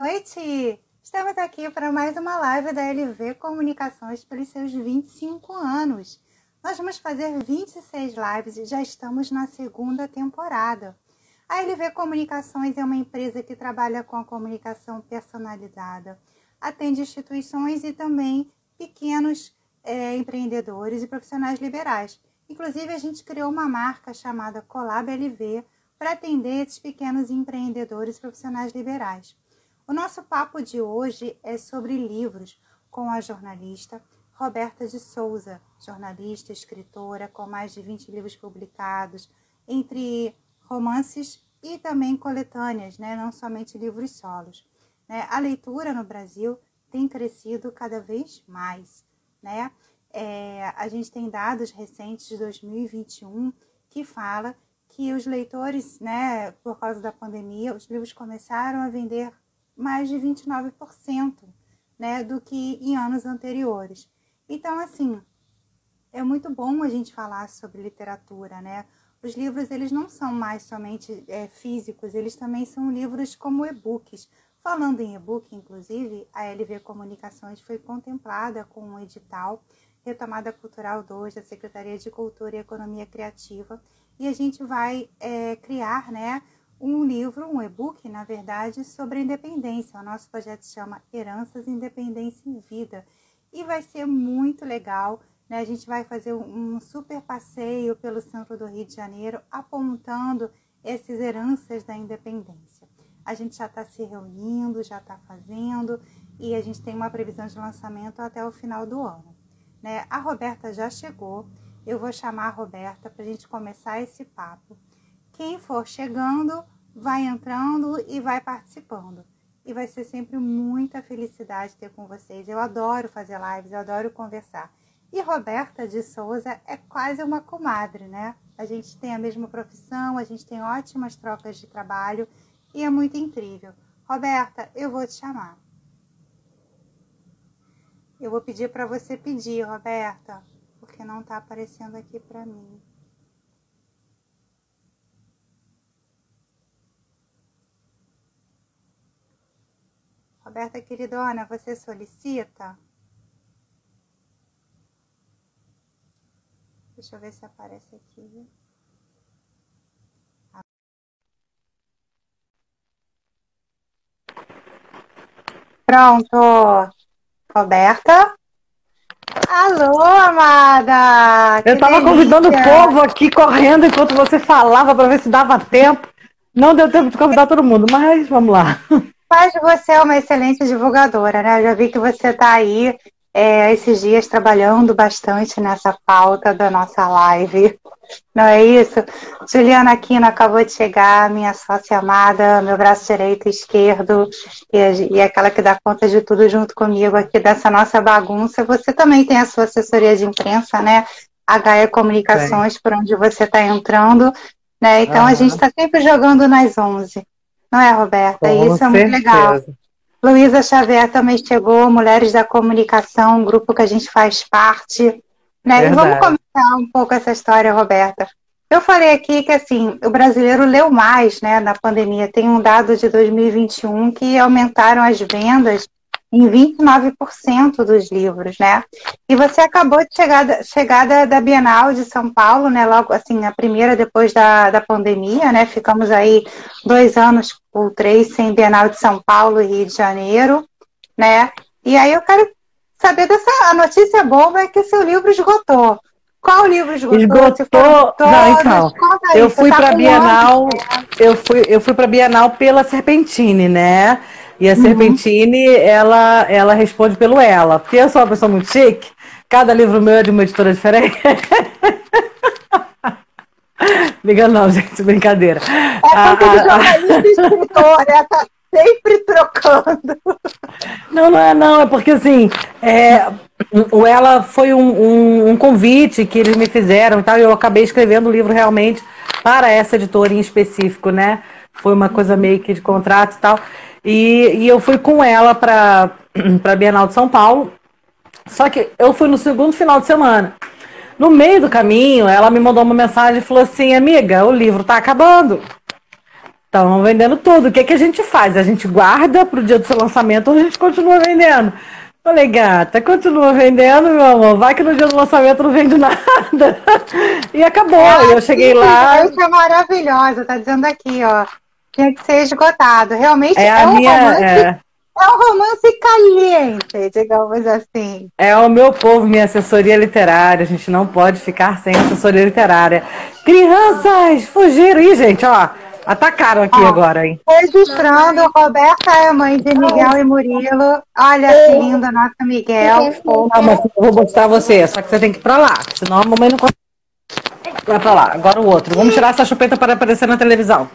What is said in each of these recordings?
Noite! Estamos aqui para mais uma live da LV Comunicações pelos seus 25 anos. Nós vamos fazer 26 lives e já estamos na segunda temporada. A LV Comunicações é uma empresa que trabalha com a comunicação personalizada, atende instituições e também pequenos empreendedores e profissionais liberais. Inclusive, a gente criou uma marca chamada Colab LV para atender esses pequenos empreendedores e profissionais liberais. O nosso papo de hoje é sobre livros, com a jornalista Roberta de Souza, jornalista, escritora, com mais de 20 livros publicados, entre romances e também coletâneas, né? Não somente livros solos. Né? A leitura no Brasil tem crescido cada vez mais. Né? A gente tem dados recentes de 2021 que fala que os leitores, né, por causa da pandemia, os livros começaram a vender mais de 29%, né, do que em anos anteriores. Então, assim, é muito bom a gente falar sobre literatura, né? Os livros, eles não são mais somente físicos, eles também são livros como e-books. Falando em e-book, inclusive, a LV Comunicações foi contemplada com um edital Retomada Cultural 2 da Secretaria de Cultura e Economia Criativa, e a gente vai criar, né, um livro, um e-book, na verdade, sobre a independência. O nosso projeto se chama Heranças, Independência e Vida. E vai ser muito legal, né? A gente vai fazer um super passeio pelo centro do Rio de Janeiro, apontando essas heranças da independência. A gente já está se reunindo, já está fazendo, e a gente tem uma previsão de lançamento até o final do ano. Né? A Roberta já chegou, eu vou chamar a Roberta para a gente começar esse papo. Quem for chegando, vai entrando e vai participando. E vai ser sempre muita felicidade ter com vocês. Eu adoro fazer lives, eu adoro conversar. E Roberta de Souza é quase uma comadre, né? A gente tem a mesma profissão, a gente tem ótimas trocas de trabalho e é muito incrível. Roberta, eu vou te chamar. Eu vou pedir para você pedir, Roberta, porque não está aparecendo aqui para mim. Roberta, queridona, você solicita? Deixa eu ver se aparece aqui. Pronto. Roberta? Alô, amada! Eu estava convidando o povo aqui correndo enquanto você falava para ver se dava tempo. Não deu tempo de convidar todo mundo, mas vamos lá. Mas você é uma excelente divulgadora, né? Eu já vi que você está aí esses dias trabalhando bastante nessa pauta da nossa live. Não é isso? Juliana Aquino acabou de chegar, minha sócia amada, meu braço direito e esquerdo, e aquela que dá conta de tudo junto comigo aqui dessa nossa bagunça. Você também tem a sua assessoria de imprensa, né? A Gaia Comunicações, por onde você está entrando, né? Então a gente está sempre jogando nas 11. Não é, Roberta? Com Isso é muito legal. Luísa Xavier também chegou, Mulheres da Comunicação, um grupo que a gente faz parte. Né? E vamos comentar um pouco essa história, Roberta. Eu falei aqui que assim, o brasileiro leu mais, né, na pandemia. Tem um dado de 2021 que aumentaram as vendas em 29% dos livros, né? E você acabou de chegar da Bienal de São Paulo, né? Logo assim, a primeira depois da pandemia, né? Ficamos aí 2 anos ou 3 sem Bienal de São Paulo e Rio de Janeiro, né? E aí eu quero saber a notícia boa é que seu livro esgotou. Qual livro esgotou? Esgotou. Não, então. Eu fui para a Bienal. Eu fui para a Bienal pela Serpentine, né? E a Serpentine, ela responde pelo ela. Porque eu sou uma pessoa muito chique. Cada livro meu é de uma editora diferente. Liga não, gente, brincadeira. É porque de jornalista e escritora, tá sempre trocando. Não, é porque assim, o Ela foi um convite que eles me fizeram e tal, e eu acabei escrevendo o livro realmente para essa editora em específico, né? Foi uma coisa meio que de contrato e tal. E eu fui com ela para a Bienal de São Paulo, só que eu fui no segundo final de semana. No meio do caminho, ela me mandou uma mensagem e falou assim: amiga, o livro tá acabando. Estão vendendo tudo. O que que a gente faz? A gente guarda para o dia do seu lançamento ou a gente continua vendendo? Falei, gata, continua vendendo, meu amor. Vai que no dia do lançamento não vende nada. E acabou. Eu cheguei lá. É maravilhosa, tá dizendo aqui, ó. Tinha que ser esgotado. Realmente É um minha, romance. É um romance caliente, digamos assim. É o meu povo, minha assessoria literária. A gente não pode ficar sem assessoria literária. Crianças, fugiram. Ih, gente, ó. Atacaram aqui agora, hein? Registrando, Roberta é mãe de Miguel e Murilo. Olha que lindo, nosso Miguel. Ah, mas eu vou mostrar você, só que você tem que ir pra lá. Senão a mamãe não consegue. Vai pra lá. Agora o outro. Vamos tirar essa chupeta para aparecer na televisão.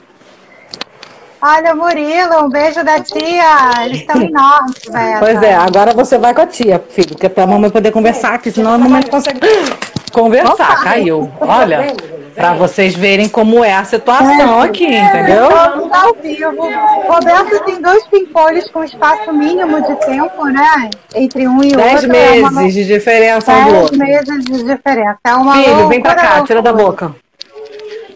Olha, Murilo, um beijo da tia. Eles estão enormes, velho. Pois é, agora você vai com a tia, filho, porque é pra mamãe poder conversar aqui, senão a mamãe não consegue conversar. Opa. Caiu. Olha, pra vocês verem como é a situação aqui, entendeu? Estamos ao vivo. Roberto tem 2 pimpolhos com espaço mínimo de tempo, né? Entre um e o 10 outro. 10 meses de diferença um do outro. 10 meses de diferença. É uma filho, vem pra cá, tira da boca.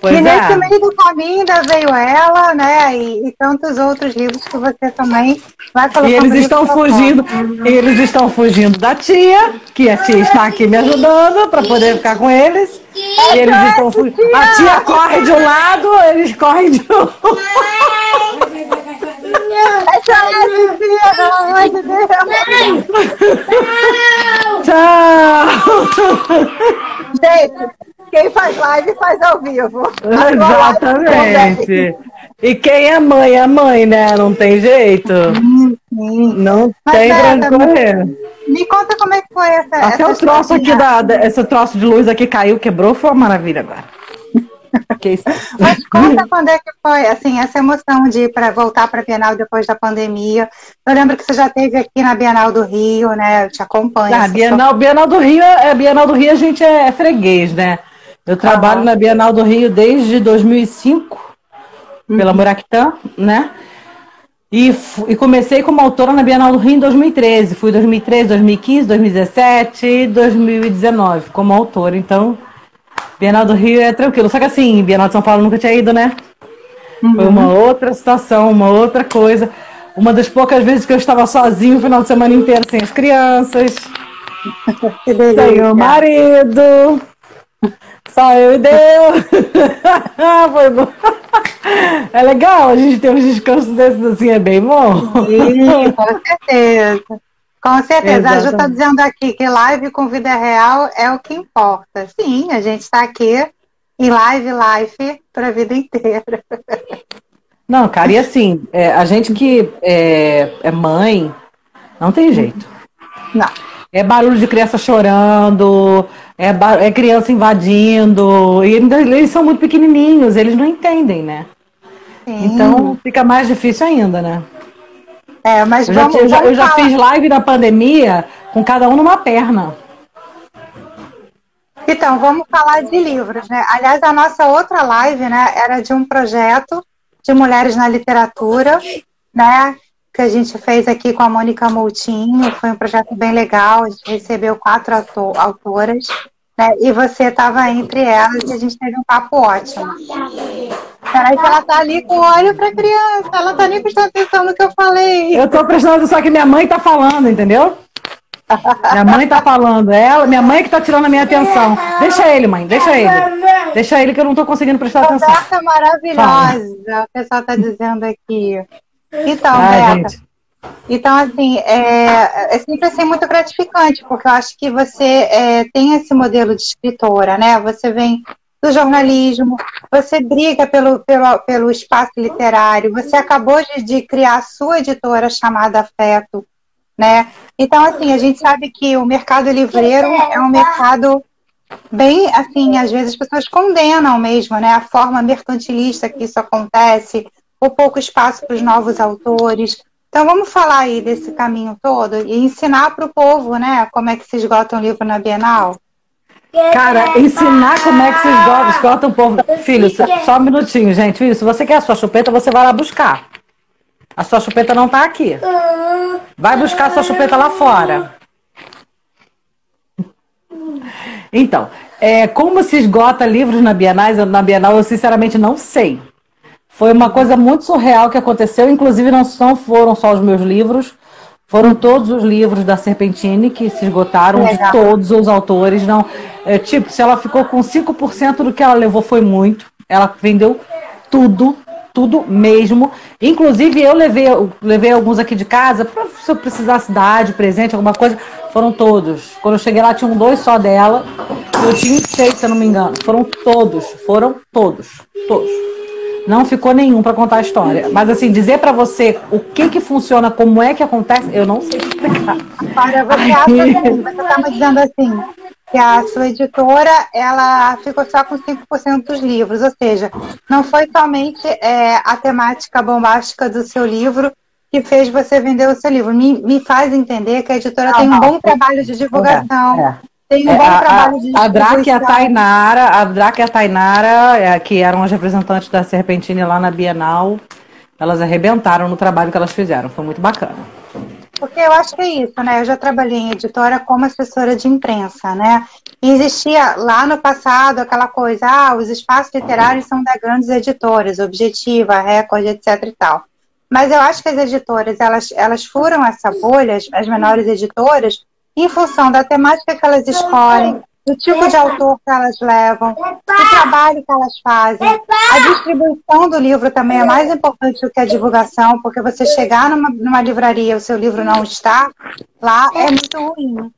Pois e nesse meio do caminho ainda veio ela, né? E tantos outros livros que você também vai colocando. E eles estão fugindo, da tia, que a tia está aqui me ajudando para poder ficar com eles. E eles estão fugindo. A tia corre de um lado, eles correm de outro. Tchau! Gente, quem faz live faz ao vivo. Exatamente. E quem é mãe, né? Não tem jeito. Sim. Não tem pra onde correr. Me conta como é que foi essa. Até o troço aqui esse troço de luz aqui caiu, quebrou, foi uma maravilha agora. Mas conta quando é que foi, assim, essa emoção de ir para voltar para a Bienal depois da pandemia. Eu lembro que você já esteve aqui na Bienal do Rio, né? Eu te acompanho. Bienal do Rio, Bienal do Rio a gente é freguês, né? Eu trabalho na Bienal do Rio desde 2005, pela Muraquitã, né? E comecei como autora na Bienal do Rio em 2013. Fui 2013, 2015, 2017 e 2019 como autora. Então, Bienal do Rio é tranquilo. Só que assim, Bienal de São Paulo nunca tinha ido, né? Foi uma outra situação, uma outra coisa. Uma das poucas vezes que eu estava sozinho o final de semana inteiro sem as crianças. Sem o marido. Só eu e Deus. Foi bom. É legal, a gente ter uns descansos desses assim, é bem bom. Sim, com certeza. Com certeza. Exatamente. A Ju está dizendo aqui que live com vida real é o que importa. Sim, a gente está aqui em live para a vida inteira. Não, cara, e assim, a gente que é mãe, não tem jeito. Não. É barulho de criança chorando, é criança invadindo, e eles são muito pequenininhos, eles não entendem, né? Sim. Então fica mais difícil ainda, né? Mas eu já fiz live na pandemia com cada um numa perna. Então, vamos falar de livros, né? Aliás, a nossa outra live, né, era de um projeto de mulheres na literatura, né? Que a gente fez aqui com a Mônica Moutinho. Foi um projeto bem legal. A gente recebeu 4 autoras, né? E você estava entre elas e a gente teve um papo ótimo. Peraí que ela tá ali com o olho pra criança. Ela tá nem prestando atenção no que eu falei. Eu tô prestando atenção, só que minha mãe tá falando, entendeu? Minha mãe tá falando. Minha mãe que tá tirando a minha atenção. Deixa ele, mãe, deixa ele. Deixa ele que eu não tô conseguindo prestar atenção. Conversa maravilhosa, o pessoal tá dizendo aqui. Então, Beta, então assim, é sempre assim, muito gratificante, porque eu acho que você tem esse modelo de escritora, né? Você vem do jornalismo, você briga pelo espaço literário, você acabou de criar a sua editora chamada Afeto, né? Então, assim, a gente sabe que o mercado livreiro é um mercado bem, assim, às vezes as pessoas condenam mesmo, né? A forma mercantilista que isso acontece, o pouco espaço para os novos autores. Então, vamos falar aí desse caminho todo e ensinar para o povo, né? Como é que se esgota um livro na Bienal. Cara, ensinar como é que se esgota o povo. Filho, só um minutinho, gente. Filho, se você quer a sua chupeta, você vai lá buscar. A sua chupeta não tá aqui. Vai buscar a sua chupeta lá fora. Então, como se esgota livros na Bienal, eu sinceramente não sei. Foi uma coisa muito surreal que aconteceu, inclusive não foram só os meus livros, foram todos os livros da Serpentine que se esgotaram, de todos os autores. Não, tipo, se ela ficou com 5% do que ela levou foi muito, ela vendeu tudo, tudo mesmo. Inclusive eu levei alguns aqui de casa, se eu precisasse dar de presente, alguma coisa, foram todos. Quando eu cheguei lá tinham 2 só dela, eu tinha 6, se eu não me engano. Foram todos. Não ficou nenhum para contar a história. Mas assim, dizer para você o que funciona, como é que acontece, eu não sei explicar. Olha, você está me dizendo assim, que a sua editora, ela ficou só com 5% dos livros, ou seja, não foi somente a temática bombástica do seu livro que fez você vender o seu livro. Me faz entender que a editora tem um bom trabalho de divulgação. Tem um bom trabalho de a Drac e a Tainara, que eram as representantes da Serpentine lá na Bienal, elas arrebentaram no trabalho que elas fizeram. Foi muito bacana. Porque eu acho que é isso, né? Eu já trabalhei em editora como assessora de imprensa, né? E existia lá no passado aquela coisa, os espaços literários são da grandes editoras, Objetiva, Record, etc e tal. Mas eu acho que as editoras, elas furam essa bolha, as menores editoras, em função da temática que elas escolhem, do tipo de autor que elas levam, do trabalho que elas fazem. A distribuição do livro também é mais importante do que a divulgação, porque você chegar numa livraria e o seu livro não está lá é muito ruim.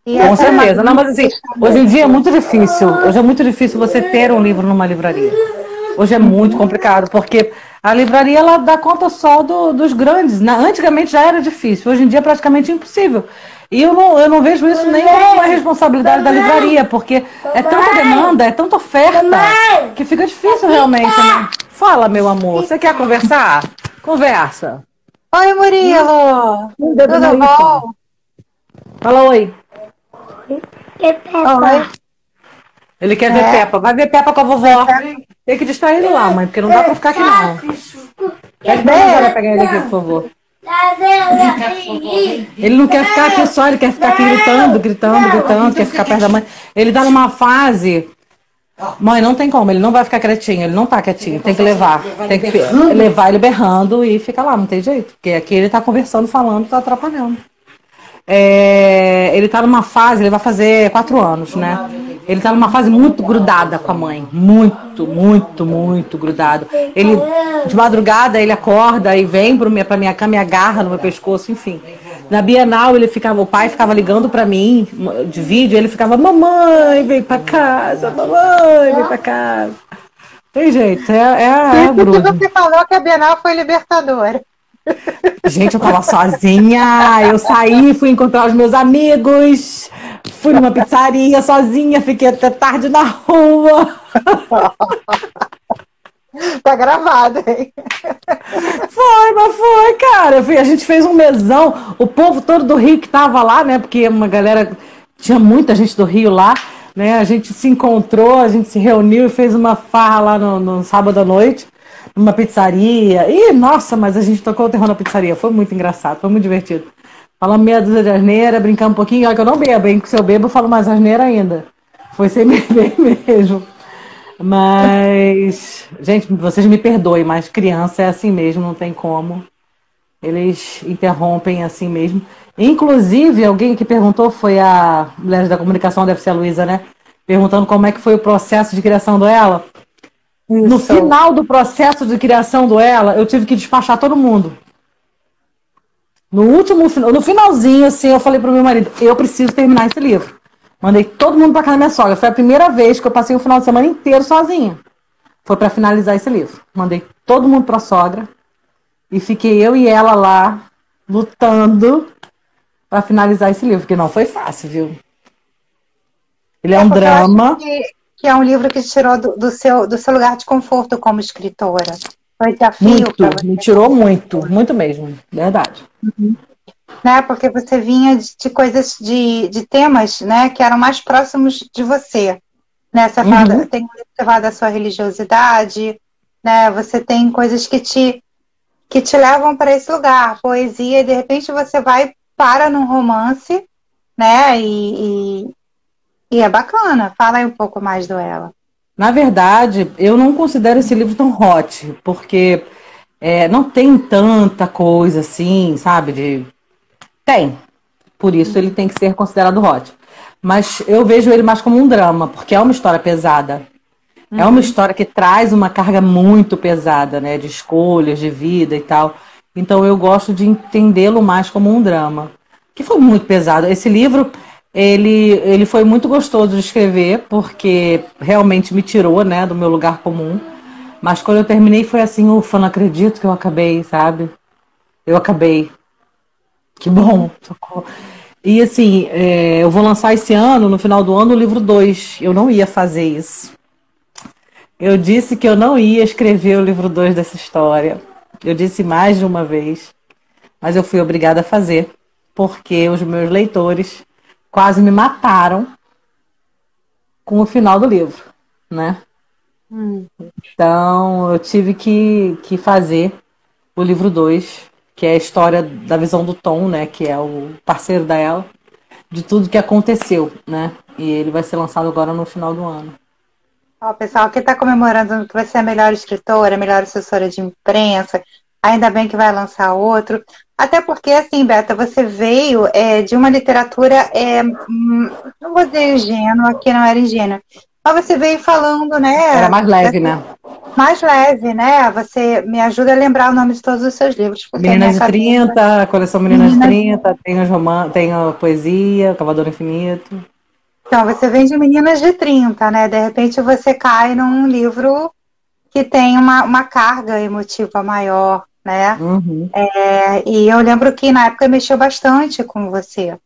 Com certeza. Não, mas assim, hoje em dia é muito difícil. Hoje é muito difícil você ter um livro numa livraria. Hoje é muito complicado, porque a livraria ela dá conta só dos grandes. Antigamente já era difícil, hoje em dia é praticamente impossível. E eu não vejo isso nem como uma responsabilidade da livraria, porque é tanta demanda, é tanta oferta, que fica difícil realmente, né? Fala, meu amor, você quer conversar? Conversa. Oi, Murilo! Tudo bom? Fala oi. Oi. Ele quer ver Peppa. Vai ver Peppa com a vovó. Tem que distrair ele lá, mãe, porque não dá pra ficar aqui, não. Pede pra Nazaré pegar ele aqui, por favor. Ele não quer ficar aqui só, ele quer ficar aqui gritando, quer ficar perto da mãe. Ele tá numa fase... Mãe, não tem como, ele não vai ficar quietinho, ele não tá quietinho, tem que levar. Tem que levar ele berrando e fica lá, não tem jeito. Porque aqui ele tá conversando, falando, tá atrapalhando. Ele tá numa fase, ele vai fazer 4 anos, né? Ele tá numa fase muito grudada com a mãe. Muito grudado. Ele, de madrugada, ele acorda e vem pra minha cama e agarra no meu pescoço, enfim. Na Bienal, o pai ficava ligando pra mim, de vídeo, ele ficava, mamãe, vem pra casa, mamãe, vem pra casa. Tem jeito, grudo. Você falou que a Bienal foi libertadora. Gente, eu tava sozinha, eu saí, fui encontrar os meus amigos, fui numa pizzaria sozinha, fiquei até tarde na rua. Tá gravado, hein? Foi, cara. A gente fez um mesão, o povo todo do Rio que tava lá, né, porque uma galera, tinha muita gente do Rio lá, né, a gente se encontrou, a gente se reuniu e fez uma farra lá no sábado à noite. Numa pizzaria. E, nossa, mas a gente tocou o terror na pizzaria. Foi muito engraçado, foi muito divertido. Falamos meia dúzia de asneira, brincamos um pouquinho. Olha que eu não bebo, hein? Se eu bebo, eu falo mais asneira ainda. Foi sem beber mesmo. Mas, gente, vocês me perdoem, mas criança é assim mesmo, não tem como. Eles interrompem assim mesmo. Inclusive, alguém que perguntou, foi a Mulheres da Comunicação, deve ser a Luísa, né? Perguntando como é que foi o processo de criação do Ela. Isso. No final do processo de criação do Ela, eu tive que despachar todo mundo. No finalzinho, assim, eu falei pro meu marido, eu preciso terminar esse livro. Mandei todo mundo pra casa da minha sogra. Foi a primeira vez que eu passei o final de semana inteiro sozinha. Foi pra finalizar esse livro. Mandei todo mundo pra sogra. E fiquei eu e ela lá, lutando pra finalizar esse livro, porque não foi fácil, viu? Ele é um drama. Que é um livro que te tirou do seu lugar de conforto como escritora. Foi desafio para você. Me tirou muito mesmo, verdade. Uhum. Né, porque você vinha de coisas, de temas, né, que eram mais próximos de você. Né? Você tem que falar da sua religiosidade, né? Você tem coisas que te levam para esse lugar, poesia, e de repente você para num romance, né, e é bacana. Fala aí um pouco mais do Ela. Na verdade, eu não considero esse livro tão hot, porque não tem tanta coisa assim, sabe? Tem. Por isso ele tem que ser considerado hot. Mas eu vejo ele mais como um drama, porque é uma história pesada. É uma história que traz uma carga muito pesada, né? De escolhas, de vida e tal. Então eu gosto de entendê-lo mais como um drama. Que foi muito pesado. Esse livro, ele foi muito gostoso de escrever, porque realmente me tirou, né, do meu lugar comum. Mas quando eu terminei foi assim, ufa, não acredito que eu acabei, sabe? Eu acabei. Que bom, socorro. E assim, eu vou lançar esse ano, no final do ano, o livro 2. Eu não ia fazer isso. Eu disse que eu não ia escrever o livro 2 dessa história. Eu disse mais de uma vez, mas eu fui obrigada a fazer, porque os meus leitores quase me mataram com o final do livro, né? Então, eu tive que fazer o livro 2, que é a história da visão do Tom, né? Que é o parceiro dela, de tudo que aconteceu, né? E ele vai ser lançado agora no final do ano. Ó, o pessoal que está comemorando que vai ser a melhor escritora, a melhor assessora de imprensa, ainda bem que vai lançar outro. Até porque, assim, Beta, você veio de uma literatura, não vou dizer ingênua, que não era ingênua, mas você veio falando, né? Era mais leve, né? Mais leve, né? Você me ajuda a lembrar o nome de todos os seus livros. Porque Meninas de cabeça... 30, a coleção Meninas de 30, tem os tem a poesia, o Cavador Infinito. Então, você vem de Meninas de 30, né? De repente você cai num livro que tem uma carga emotiva maior, né? E eu lembro que na época mexeu bastante com você,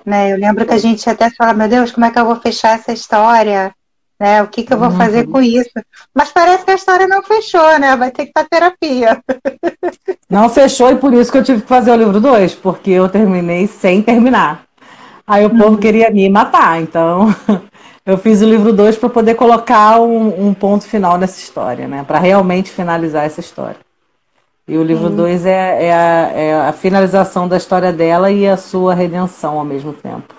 né? Eu lembro que a gente até fala, meu Deus, como é que eu vou fechar essa história? Né? O que eu vou fazer com isso? Mas parece que a história não fechou, né? Vai ter que ir para terapia. Não fechou e por isso que eu tive que fazer o livro 2, porque eu terminei sem terminar. Aí o povo queria me matar, então eu fiz o livro 2 para poder colocar um ponto final nessa história, né? Para realmente finalizar essa história. E o livro 2 é a finalização da história dela e a sua redenção ao mesmo tempo.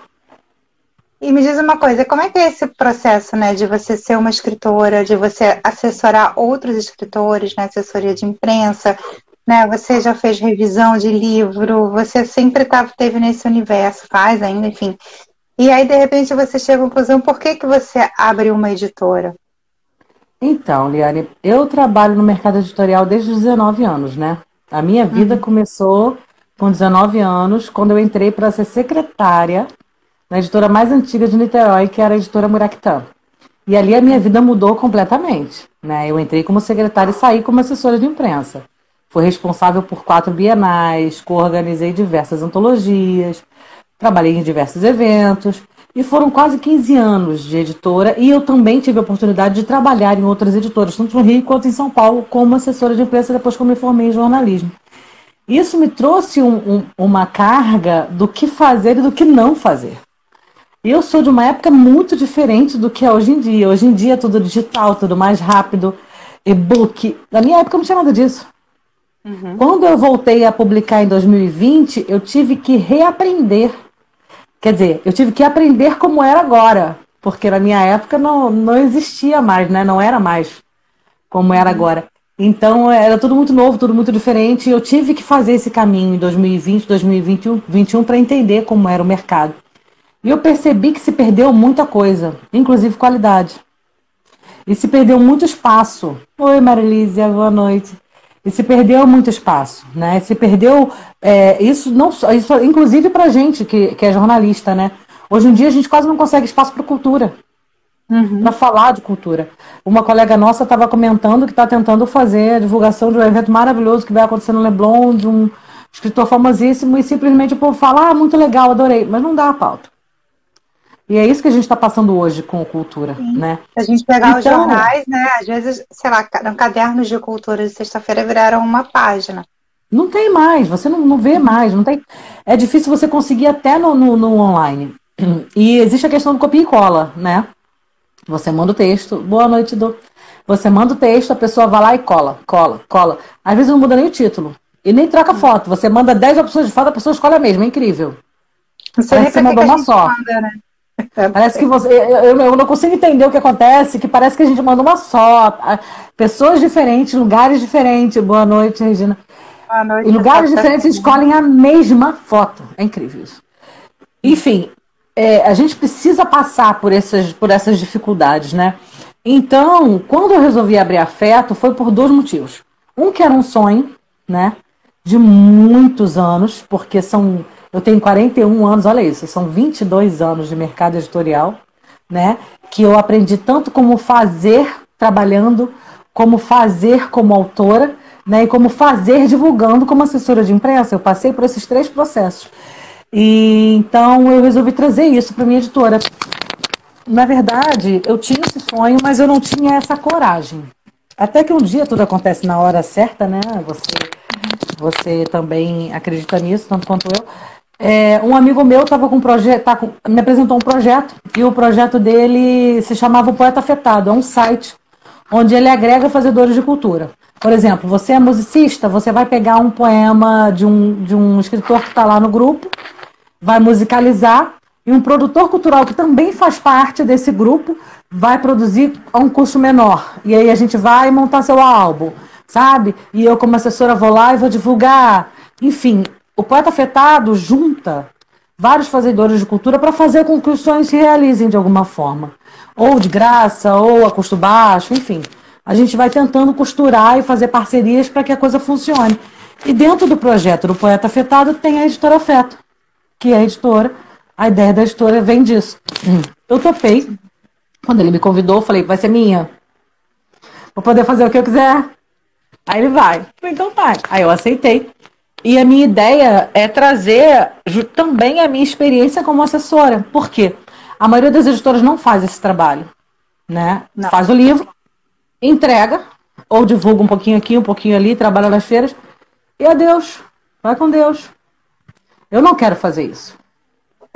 E me diz uma coisa, como é que é esse processo, né, de você ser uma escritora, de você assessorar outros escritores, né, assessoria de imprensa, né, você já fez revisão de livro, você sempre teve nesse universo, faz ainda, enfim. E aí, de repente, você chega à conclusão, por que você abre uma editora? Então, Liane, eu trabalho no mercado editorial desde os 19 anos, né? A minha vida começou com 19 anos, quando eu entrei para ser secretária na editora mais antiga de Niterói, que era a editora Muraquitã. E ali a minha vida mudou completamente, né? Eu entrei como secretária e saí como assessora de imprensa. Fui responsável por 4 bienais, coorganizei diversas antologias, trabalhei em diversos eventos, e foram quase 15 anos de editora, e eu também tive a oportunidade de trabalhar em outras editoras, tanto no Rio quanto em São Paulo, como assessora de imprensa, depois que eu me formei em jornalismo. Isso me trouxe uma carga do que fazer e do que não fazer. E eu sou de uma época muito diferente do que é hoje em dia. Hoje em dia é tudo digital, tudo mais rápido, e-book. Na minha época não tinha nada disso. Quando eu voltei a publicar em 2020, eu tive que reaprender. Quer dizer, eu tive que aprender como era agora. Porque na minha época não existia mais, né? Não era mais como era agora. Então era tudo muito novo, tudo muito diferente. E eu tive que fazer esse caminho em 2020, 2021 para entender como era o mercado. E eu percebi que se perdeu muita coisa, inclusive qualidade. E se perdeu muito espaço. Oi, Marilísia, boa noite. E se perdeu muito espaço, né? Se perdeu isso não isso inclusive para gente que é jornalista, né? Hoje em dia a gente quase não consegue espaço para cultura, para falar de cultura. Uma colega nossa estava comentando que está tentando fazer a divulgação de um evento maravilhoso que vai acontecer no Leblon, de um escritor famosíssimo, e simplesmente o povo fala, muito legal, adorei, mas não dá a pauta. E é isso que a gente está passando hoje com cultura, né? Se a gente pegar os jornais, né? Às vezes, sei lá, cadernos de cultura de sexta-feira viraram uma página. Não tem mais, você não vê mais, não tem. É difícil você conseguir até no online. E existe a questão do copia e cola, né? Você manda o texto, boa noite, Você manda o texto, a pessoa vai lá e cola. Às vezes não muda nem o título. E nem troca foto. Você manda 10 opções de foto, a pessoa escolhe a mesma, é incrível. Não sei nem pra que a gente manda, né? Parece que você. Eu não consigo entender o que acontece, que parece que a gente manda uma só. Pessoas diferentes, lugares diferentes. Boa noite, Regina. Boa noite, Em lugares diferentes escolhem a mesma foto. É incrível isso. Enfim, a gente precisa passar por essas dificuldades, né? Então, quando eu resolvi abrir Afeto, foi por dois motivos. Um que era um sonho, né? De muitos anos, porque eu tenho 41 anos, olha isso, são 22 anos de mercado editorial, né? Que eu aprendi tanto como fazer trabalhando, como fazer como autora, né? E como fazer divulgando como assessora de imprensa. Eu passei por esses três processos. E então eu resolvi trazer isso para minha editora. Na verdade, eu tinha esse sonho, mas eu não tinha essa coragem. Até que um dia tudo acontece na hora certa, né? Você também acredita nisso, tanto quanto eu. Um amigo meu estava com um projeto, me apresentou um projeto, e o projeto dele se chamava O Poeta Afetado. É um site onde ele agrega fazedores de cultura. Por exemplo, você é musicista, você vai pegar um poema de um escritor que está lá no grupo, vai musicalizar, e um produtor cultural que também faz parte desse grupo vai produzir a um custo menor. E aí a gente vai montar seu álbum, sabe? E eu, como assessora, vou lá e vou divulgar. Enfim, o Poeta Afetado junta vários fazedores de cultura para fazer com que os sonhos se realizem de alguma forma. Ou de graça, ou a custo baixo, enfim. A gente vai tentando costurar e fazer parcerias para que a coisa funcione. E dentro do projeto do Poeta Afetado tem a Editora Afeto, que é a editora. A ideia da editora vem disso. Eu topei. Quando ele me convidou, eu falei, vai ser minha. Vou poder fazer o que eu quiser. Aí ele vai. Falei, então tá. Aí eu aceitei. E a minha ideia é trazer também a minha experiência como assessora. Por quê? A maioria das editoras não faz esse trabalho, né? Não. Faz o livro, entrega, ou divulga um pouquinho aqui, um pouquinho ali, trabalha nas feiras, e adeus. Vai com Deus. Eu não quero fazer isso.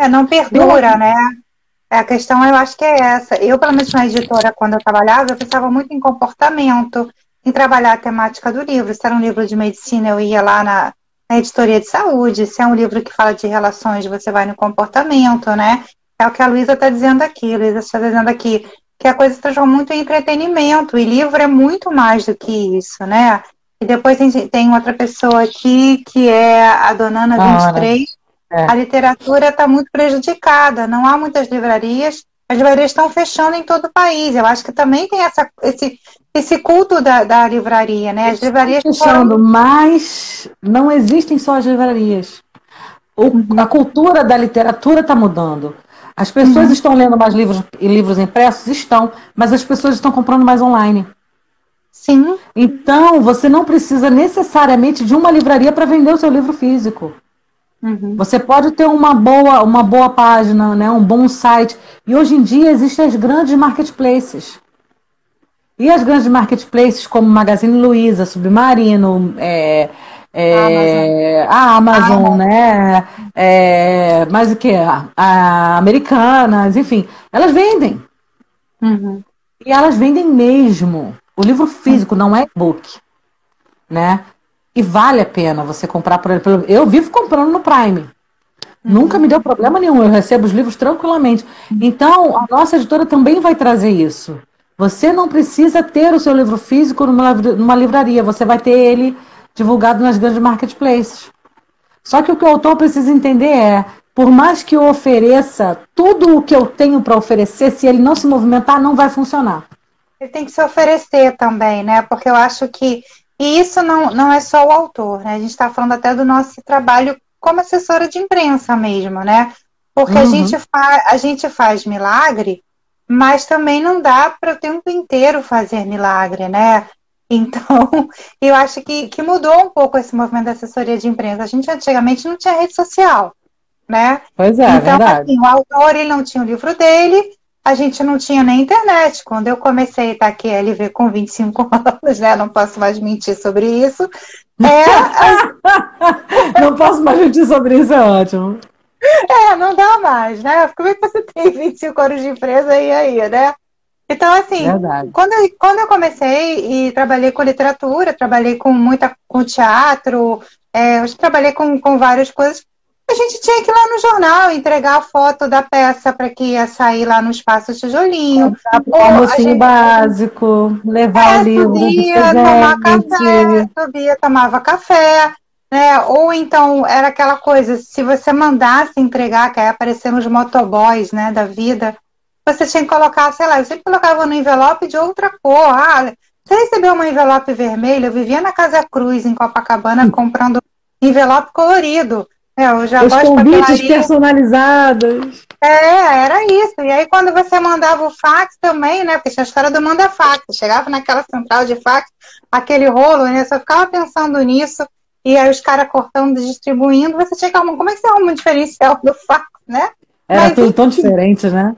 Não perdura, né? A questão, eu acho que é essa. Eu, pelo menos na editora, quando eu trabalhava, eu pensava muito em comportamento, em trabalhar a temática do livro. Se era um livro de medicina, eu ia lá na editoria de saúde. Se é um livro que fala de relações, você vai no comportamento, né? É o que a Luísa está dizendo aqui. A Luísa está dizendo aqui que a coisa se transforma muito em entretenimento. E livro é muito mais do que isso, né? E depois tem outra pessoa aqui, que é a dona Ana 23. A literatura está muito prejudicada, não há muitas livrarias, as livrarias estão fechando em todo o país. Eu acho que também tem esse culto da livraria, né? As livrarias fechando, mas não existem só as livrarias. A cultura da literatura está mudando. As pessoas estão lendo mais livros impressos? Estão, mas as pessoas estão comprando mais online. Sim. Então, você não precisa necessariamente de uma livraria para vender o seu livro físico. Você pode ter uma boa página, né, um bom site. E hoje em dia existem as grandes marketplaces. E as grandes marketplaces como Magazine Luiza, Submarino, a Amazon, né? Mais o que? A Americanas, enfim. Elas vendem. E elas vendem mesmo. O livro físico não é e-book, né? E vale a pena você comprar por ele. Eu vivo comprando no Prime. Nunca me deu problema nenhum. Eu recebo os livros tranquilamente. Então, a nossa editora também vai trazer isso. Você não precisa ter o seu livro físico numa livraria. Você vai ter ele divulgado nas grandes marketplaces. Só que o que o autor precisa entender é, por mais que eu ofereça tudo o que eu tenho para oferecer, se ele não se movimentar, não vai funcionar. Ele tem que se oferecer também, né? Porque eu acho que e isso não é só o autor, né? A gente está falando até do nosso trabalho como assessora de imprensa mesmo, né? Porque a gente faz milagre, mas também não dá para o tempo inteiro fazer milagre, né? Então, eu acho que mudou um pouco esse movimento da assessoria de imprensa. A gente antigamente não tinha rede social, né? Pois é, então, verdade. Assim, o autor ele não tinha o livro dele, a gente não tinha nem internet. Quando eu comecei a estar aqui a LV com 25 anos, né? Não posso mais mentir sobre isso. Não posso mais mentir sobre isso, é ótimo. Não dá mais, né? Como é que você tem 25 anos de empresa e aí, né? Então, assim, quando eu comecei e trabalhei com literatura, trabalhei com teatro, eu trabalhei com várias coisas, a gente tinha que ir lá no jornal, entregar a foto da peça para que ia sair lá no Espaço Tijolinho. O almocinho básico, levar o livro de tomar presente. café, subia, tomava café, né? Ou então era aquela coisa, se você mandasse entregar, que aí apareceram os motoboys, né, da vida, você tinha que colocar, sei lá, eu sempre colocava no envelope de outra cor. Você recebeu uma envelope vermelha? Eu vivia na Casa Cruz, em Copacabana, comprando envelope colorido. Os convites personalizados. Era isso. E aí, quando você mandava o fax também, né? Porque tinha a história do manda-fax. Chegava naquela central de fax, aquele rolo, né? Só ficava pensando nisso. E aí, os caras cortando, distribuindo. Você tinha que arrumar. Como é que você arruma um diferencial do fax, né? Era tudo tão diferente, né?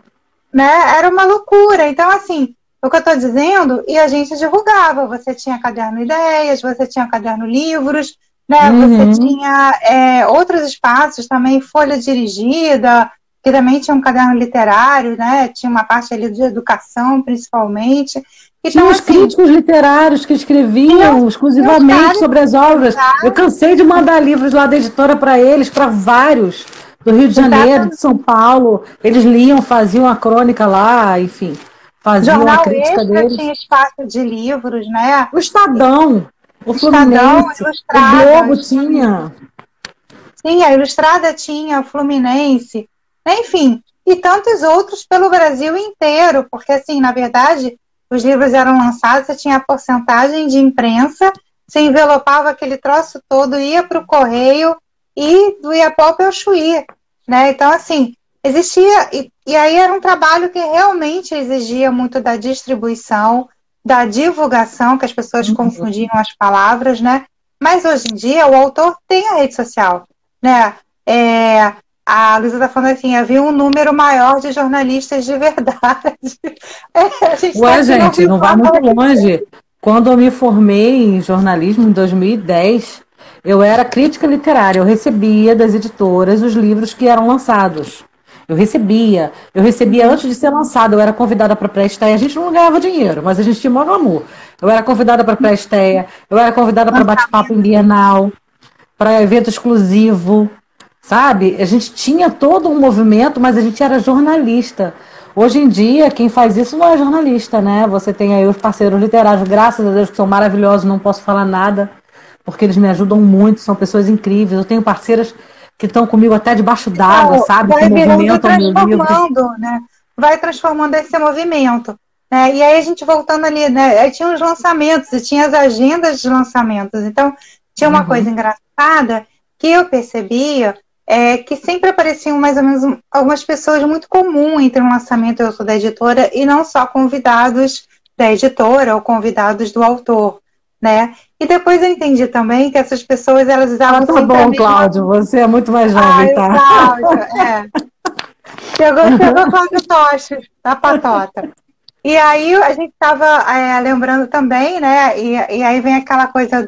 Era uma loucura. Então, assim, o que eu estou dizendo, e a gente divulgava. Você tinha caderno ideias, você tinha caderno livros, né? Você tinha outros espaços também, folha dirigida, que também tinha um caderno literário, né? Tinha uma parte ali de educação, principalmente. Então, tinha os críticos literários que escreviam exclusivamente sobre as obras. Eu cansei de mandar livros lá da editora para eles, para vários, do Rio de Janeiro, de São Paulo. Eles liam, faziam a crônica lá, enfim, faziam Jornal a crítica Extra deles. Tinha espaço de livros, né? O Estadão, o Fluminense, o Globo tinha. Sim, a Ilustrada tinha, o Fluminense, enfim, e tantos outros pelo Brasil inteiro, porque, assim, na verdade, os livros eram lançados, você tinha a porcentagem de imprensa, você envelopava aquele troço todo, ia para o correio e do Iapope ao Chuí, né? Então, assim, existia, e aí era um trabalho que realmente exigia muito da distribuição, da divulgação, que as pessoas confundiam as palavras, né? Mas hoje em dia o autor tem a rede social, né? A Luísa está falando assim, havia um número maior de jornalistas de verdade. Gente, não vai muito longe. Quando eu me formei em jornalismo, em 2010, eu era crítica literária. Eu recebia das editoras os livros que eram lançados. Eu recebia antes de ser lançado. Eu era convidada para pré-estreia. A gente não ganhava dinheiro, mas a gente tinha maior amor. Eu era convidada para pré-estreia, eu era convidada para bate-papo em Bienal, para evento exclusivo. Sabe? A gente tinha todo um movimento, mas a gente era jornalista. Hoje em dia, quem faz isso não é jornalista, né? Você tem aí os parceiros literários, graças a Deus, que são maravilhosos, não posso falar nada, porque eles me ajudam muito, são pessoas incríveis. Eu tenho parceiras que estão comigo até debaixo d'água, sabe? Vai transformando, né? Vai transformando esse movimento. Né? E aí a gente voltando ali, né? Aí tinha os lançamentos, e tinha as agendas de lançamentos. Então, tinha uma coisa engraçada que eu percebia, que sempre apareciam mais ou menos algumas pessoas muito comuns entre um lançamento e outro da editora, e não só convidados da editora ou convidados do autor, né? E depois eu entendi também que essas pessoas, elas usavam sempre a mesma... Cláudio, você é muito mais jovem, tá? Cláudio, Chegou Cláudio Tocha, da Patota. E aí a gente estava lembrando também, né? E aí vem aquela coisa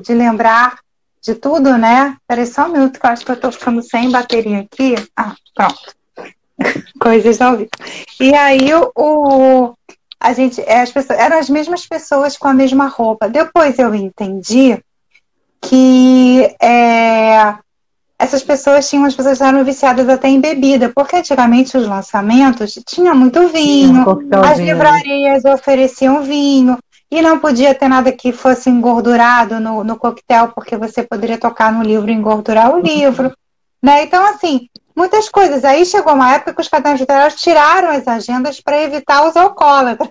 de lembrar de tudo, né? Peraí só um minuto, que eu acho que eu tô ficando sem bateria aqui. Pronto. Coisas ao vivo. E aí as pessoas eram as mesmas pessoas com a mesma roupa. Depois eu entendi que essas pessoas eram viciadas até em bebida, porque antigamente os lançamentos tinha muito vinho, as livrarias ofereciam vinho. E não podia ter nada que fosse engordurado no coquetel, porque você poderia tocar no livro e engordurar o livro. Né? Então, assim, muitas coisas. Aí chegou uma época que os cadernos literários tiraram as agendas para evitar os alcoólatras.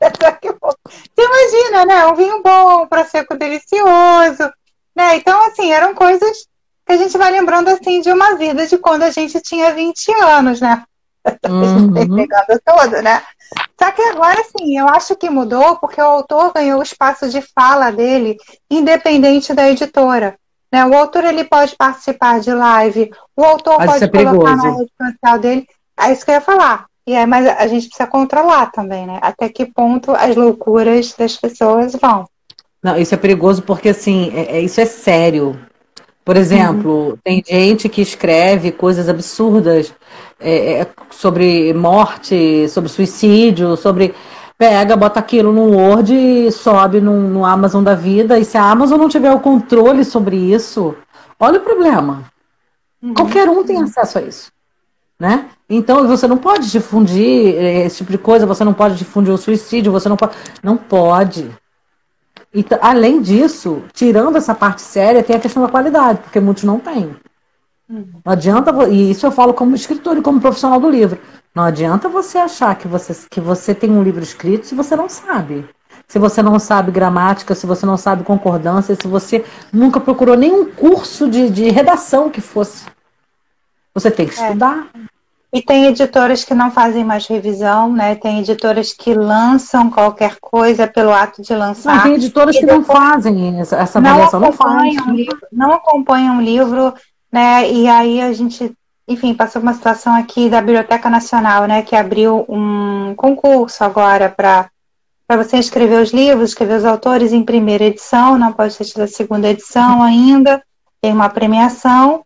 Você imagina, né? Um vinho bom, um prosecco delicioso. Né? Então, assim, eram coisas que a gente vai lembrando, assim, de uma vida de quando a gente tinha 20 anos, né? Pegando todo, né? Só que agora, sim, eu acho que mudou porque o autor ganhou o espaço de fala dele, independente da editora. Né? O autor, ele pode participar de live, o autor pode colocar na rede social dele. É isso que eu ia falar. Mas a gente precisa controlar também, né? Até que ponto as loucuras das pessoas vão. Não, isso é perigoso porque, assim, isso é sério. Por exemplo, tem gente que escreve coisas absurdas sobre morte, sobre suicídio, bota aquilo no Word e sobe no Amazon da vida, e se a Amazon não tiver o controle sobre isso, olha o problema. Qualquer um tem acesso a isso, né? Então você não pode difundir esse tipo de coisa, você não pode difundir o suicídio, você não pode. Não pode. E, além disso, tirando essa parte séria, tem a questão da qualidade, porque muitos não têm. Não adianta, e isso eu falo como escritor e como profissional do livro. Não adianta você achar que você tem um livro escrito se você não sabe. Se você não sabe gramática, se você não sabe concordância, se você nunca procurou nenhum curso de redação que fosse. Você tem que estudar. E tem editoras que não fazem mais revisão, né? Tem editoras que lançam qualquer coisa pelo ato de lançar. Não, tem editoras que não fazem essa avaliação, não acompanham o livro, né? E aí a gente, enfim, passou uma situação aqui da Biblioteca Nacional, né? Que abriu um concurso agora para você escrever os livros, escrever os autores em primeira edição, não pode ter tido a segunda edição ainda, tem uma premiação,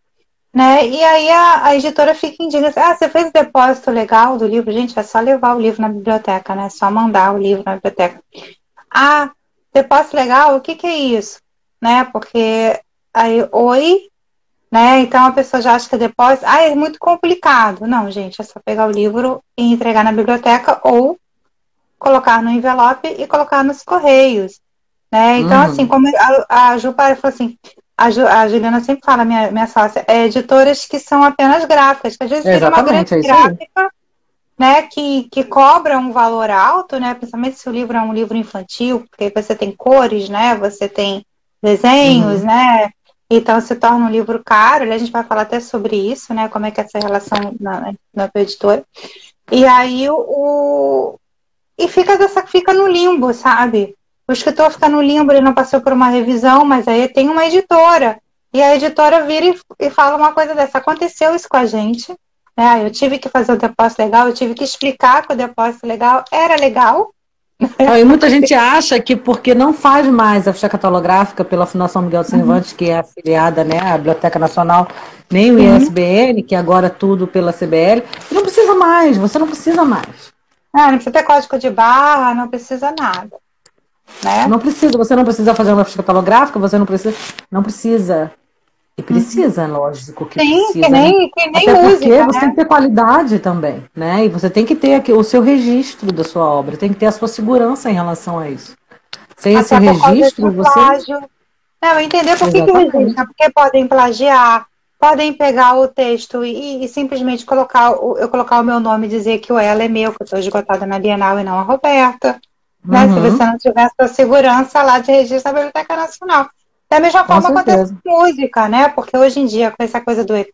né? E aí a editora fica indignada, você fez o depósito legal do livro? Gente, é só levar o livro na biblioteca, né? É só mandar o livro na biblioteca. Depósito legal, o que é isso? Né? Porque aí, né? Então a pessoa já acha que é depósito, é muito complicado. Não, gente, é só pegar o livro e entregar na biblioteca ou colocar no envelope e colocar nos correios, né? Então, assim, como a Ju falou assim, a Juliana sempre fala, minha sócia, editoras que são apenas gráficas, que às vezes tem uma grande gráfica, né, que cobra um valor alto, né, principalmente se o livro é um livro infantil, porque você tem cores, né, você tem desenhos, né, então se torna um livro caro, a gente vai falar até sobre isso, né, como é que é essa relação na tua editora, e aí e fica no limbo, sabe? O escritor fica no limbo, ele não passou por uma revisão, mas aí tem uma editora. E a editora vira e fala uma coisa dessa. Aconteceu isso com a gente, né? Eu tive que fazer o depósito legal, eu tive que explicar que o depósito legal era legal. E muita gente acha que porque não faz mais a ficha catalográfica pela Fundação Miguel de Cervantes, que é afiliada, né, à Biblioteca Nacional, nem o ISBN, que agora é tudo pela CBL, não precisa mais, você não precisa mais. Não precisa ter código de barra, não precisa nada. Né? Não precisa, você não precisa fazer uma ficha catalográfica, você não precisa. E precisa, lógico que precisa. Que nem até música, porque você tem que ter qualidade também, né? E você tem que ter aqui o seu registro da sua obra, tem que ter a sua segurança em relação a isso. Sem esse registro, você... Não, entender por que registra, porque podem plagiar, podem pegar o texto e simplesmente colocar o meu nome e dizer que o ela é meu, que eu estou esgotada na Bienal e não a Roberta. Né? Se você não tiver a sua segurança lá de registro da Biblioteca Nacional. Da mesma forma acontece com música, né? Porque hoje em dia, com essa coisa do EP,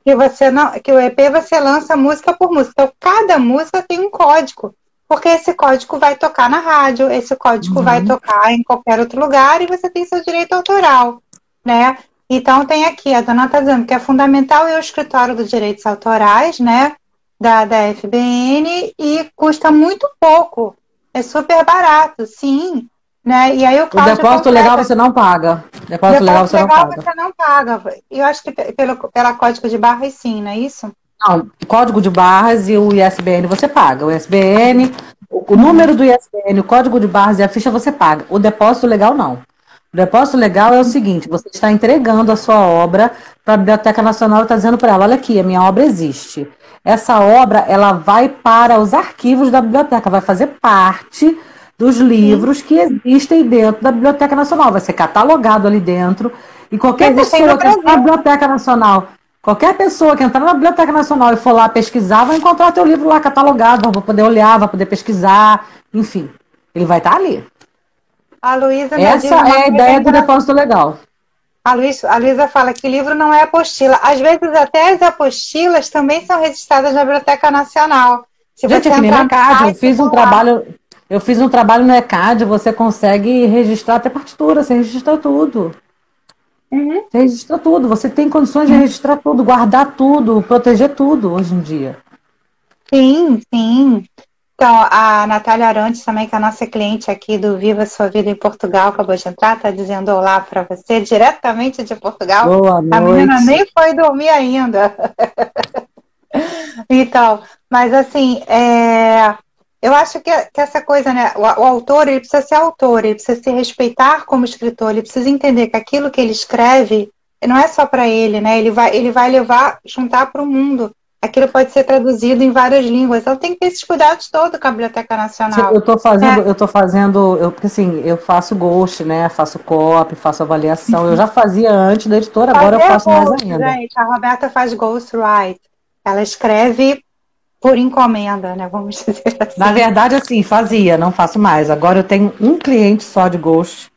que o EP você lança música por música. Então, cada música tem um código. Porque esse código vai tocar na rádio, esse código vai tocar em qualquer outro lugar e você tem seu direito autoral, né? Então tem aqui, a dona está dizendo que é fundamental o escritório dos direitos autorais, né? Da FBN e custa muito pouco. É super barato, sim. Né? E aí o depósito legal você não paga. Depósito legal você não paga. Eu acho que pela código de barras sim, não é isso? Não, código de barras e o ISBN você paga. O ISBN, o número do ISBN, o código de barras e a ficha você paga. O depósito legal não. O depósito legal é o seguinte, você está entregando a sua obra para a Biblioteca Nacional e está dizendo para ela, olha aqui, a minha obra existe. Essa obra, ela vai para os arquivos da biblioteca, vai fazer parte dos livros que existem dentro da Biblioteca Nacional, vai ser catalogado ali dentro, e qualquer pessoa que entrar na Biblioteca Nacional, na Biblioteca Nacional e for lá pesquisar, vai encontrar teu livro lá catalogado, vai poder olhar, vai poder pesquisar, enfim, ele vai estar ali. Essa é a ideia do depósito legal. A Luísa fala que livro não é apostila. Às vezes até as apostilas também são registradas na Biblioteca Nacional. Gente, aqui no ECAD, eu fiz um trabalho no ECAD, você consegue registrar até partitura, você registra tudo. Você registra tudo, você tem condições de registrar tudo, guardar tudo, proteger tudo hoje em dia. Sim, sim. Então, a Natália Arantes também, que é a nossa cliente aqui do Viva Sua Vida em Portugal, acabou de entrar, está dizendo olá para você, diretamente de Portugal. Boa noite. A menina nem foi dormir ainda. Então, mas assim, eu acho que essa coisa, né, o autor, ele precisa ser autor, ele precisa se respeitar como escritor, ele precisa entender que aquilo que ele escreve não é só para ele, né? Ele vai levar, juntar para o mundo. Aquilo pode ser traduzido em várias línguas. Então tem que ter esses cuidados todos com a Biblioteca Nacional. Porque assim, eu faço ghost, né? Faço copy, faço avaliação. Eu já fazia antes da editora, agora eu faço mais ainda. Gente, a Roberta faz ghostwrite. Ela escreve por encomenda, né? Vamos dizer assim. Na verdade, assim, fazia, não faço mais. Agora eu tenho um cliente só de ghost.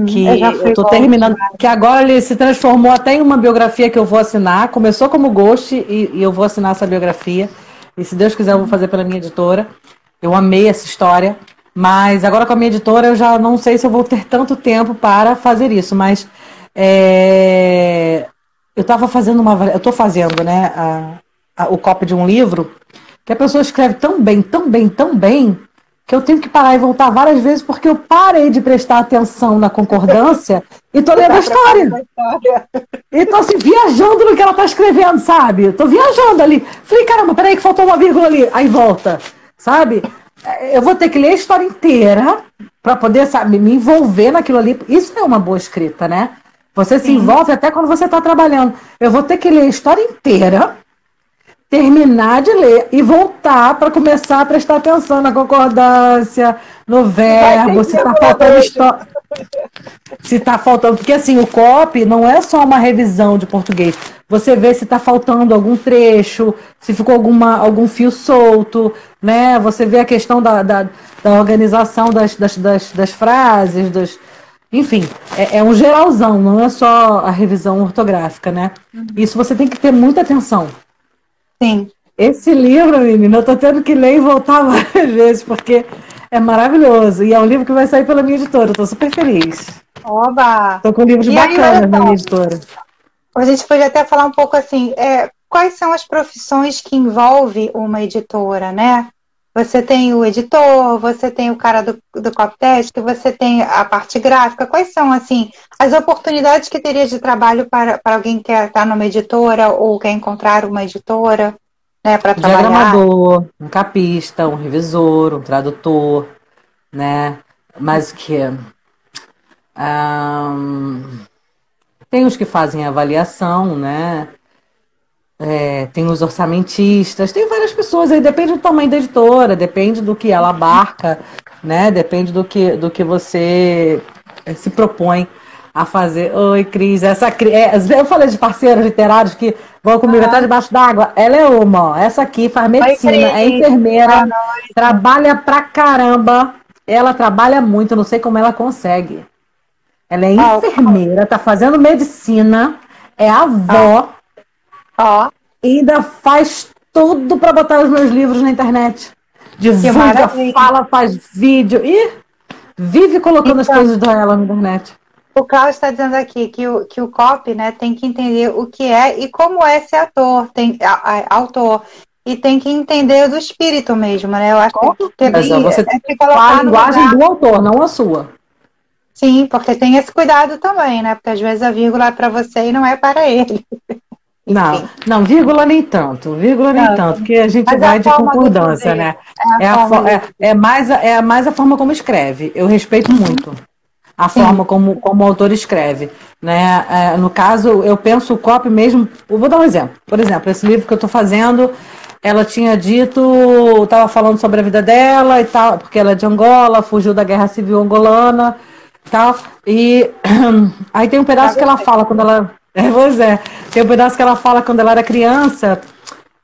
Que eu tô terminando, que agora ele se transformou até em uma biografia que eu vou assinar. Começou como ghost e eu vou assinar essa biografia. E se Deus quiser, eu vou fazer pela minha editora. Eu amei essa história, mas agora com a minha editora eu já não sei se eu vou ter tanto tempo para fazer isso. Mas eu estava fazendo eu tô fazendo, né, o copy de um livro que a pessoa escreve tão bem, tão bem, tão bem, que eu tenho que parar e voltar várias vezes porque eu parei de prestar atenção na concordância e tô lendo a história. E tô assim, viajando no que ela tá escrevendo, sabe? Tô viajando ali. Falei, caramba, peraí que faltou uma vírgula ali. Aí volta, sabe? Eu vou ter que ler a história inteira para poder, sabe, me envolver naquilo ali. Isso é uma boa escrita, né? Você se envolve até quando você tá trabalhando. Eu vou ter que ler a história inteira, terminar de ler e voltar para começar a prestar atenção na concordância, no verbo, se está faltando história. Se está faltando, porque assim, o copy não é só uma revisão de português. Você vê se está faltando algum trecho, se ficou algum fio solto, né? Você vê a questão da organização das frases, enfim, é um geralzão, não é só a revisão ortográfica, né? Isso você tem que ter muita atenção. Sim. Esse livro, menina, eu tô tendo que ler e voltar várias vezes, porque é maravilhoso. E é um livro que vai sair pela minha editora. Eu tô super feliz. Oba! Tô com livros bacanas na minha editora. A gente podia até falar um pouco assim, quais são as profissões que envolve uma editora, né? Você tem o editor, você tem o cara do copytest, você tem a parte gráfica. Quais são, assim, as oportunidades que teria de trabalho para alguém que quer estar numa editora ou quer encontrar uma editora, né, para trabalhar? Diagramador, um capista, um revisor, um tradutor, né? Mas que... tem os que fazem avaliação, né? Tem os orçamentistas, tem várias pessoas aí, depende do tamanho da editora, depende do que ela abarca, né? Depende do que você se propõe a fazer. Oi, Cris, eu falei de parceiros literários que vão comigo até debaixo d'água. Ela é uma, ó, essa aqui faz medicina, é enfermeira, trabalha pra caramba, ela trabalha muito, eu não sei como ela consegue. Ela é enfermeira, tá fazendo medicina, é avó. Ainda faz tudo para botar os meus livros na internet. Divulga, fala, faz vídeo e vive colocando as coisas dela na internet. O Cláudio está dizendo aqui que o copy, né, tem que entender o que é e como é ser autor. E tem que entender do espírito mesmo, né? Eu acho que você tem que colocar a linguagem do autor, não a sua. Sim, porque tem esse cuidado também, né? Porque às vezes a vírgula é para você e não é para ele. Não, vírgula nem tanto, porque a gente vai de concordância, né? É mais a forma como escreve. Eu respeito muito a forma como o autor escreve, né? No caso, eu penso o copy mesmo. Eu vou dar um exemplo. Por exemplo, esse livro que eu estou fazendo, ela tinha dito, estava falando sobre a vida dela e tal, porque ela é de Angola, fugiu da guerra civil angolana e tal. E aí tem um pedaço que ela fala quando ela... tem um pedaço que ela fala quando ela era criança,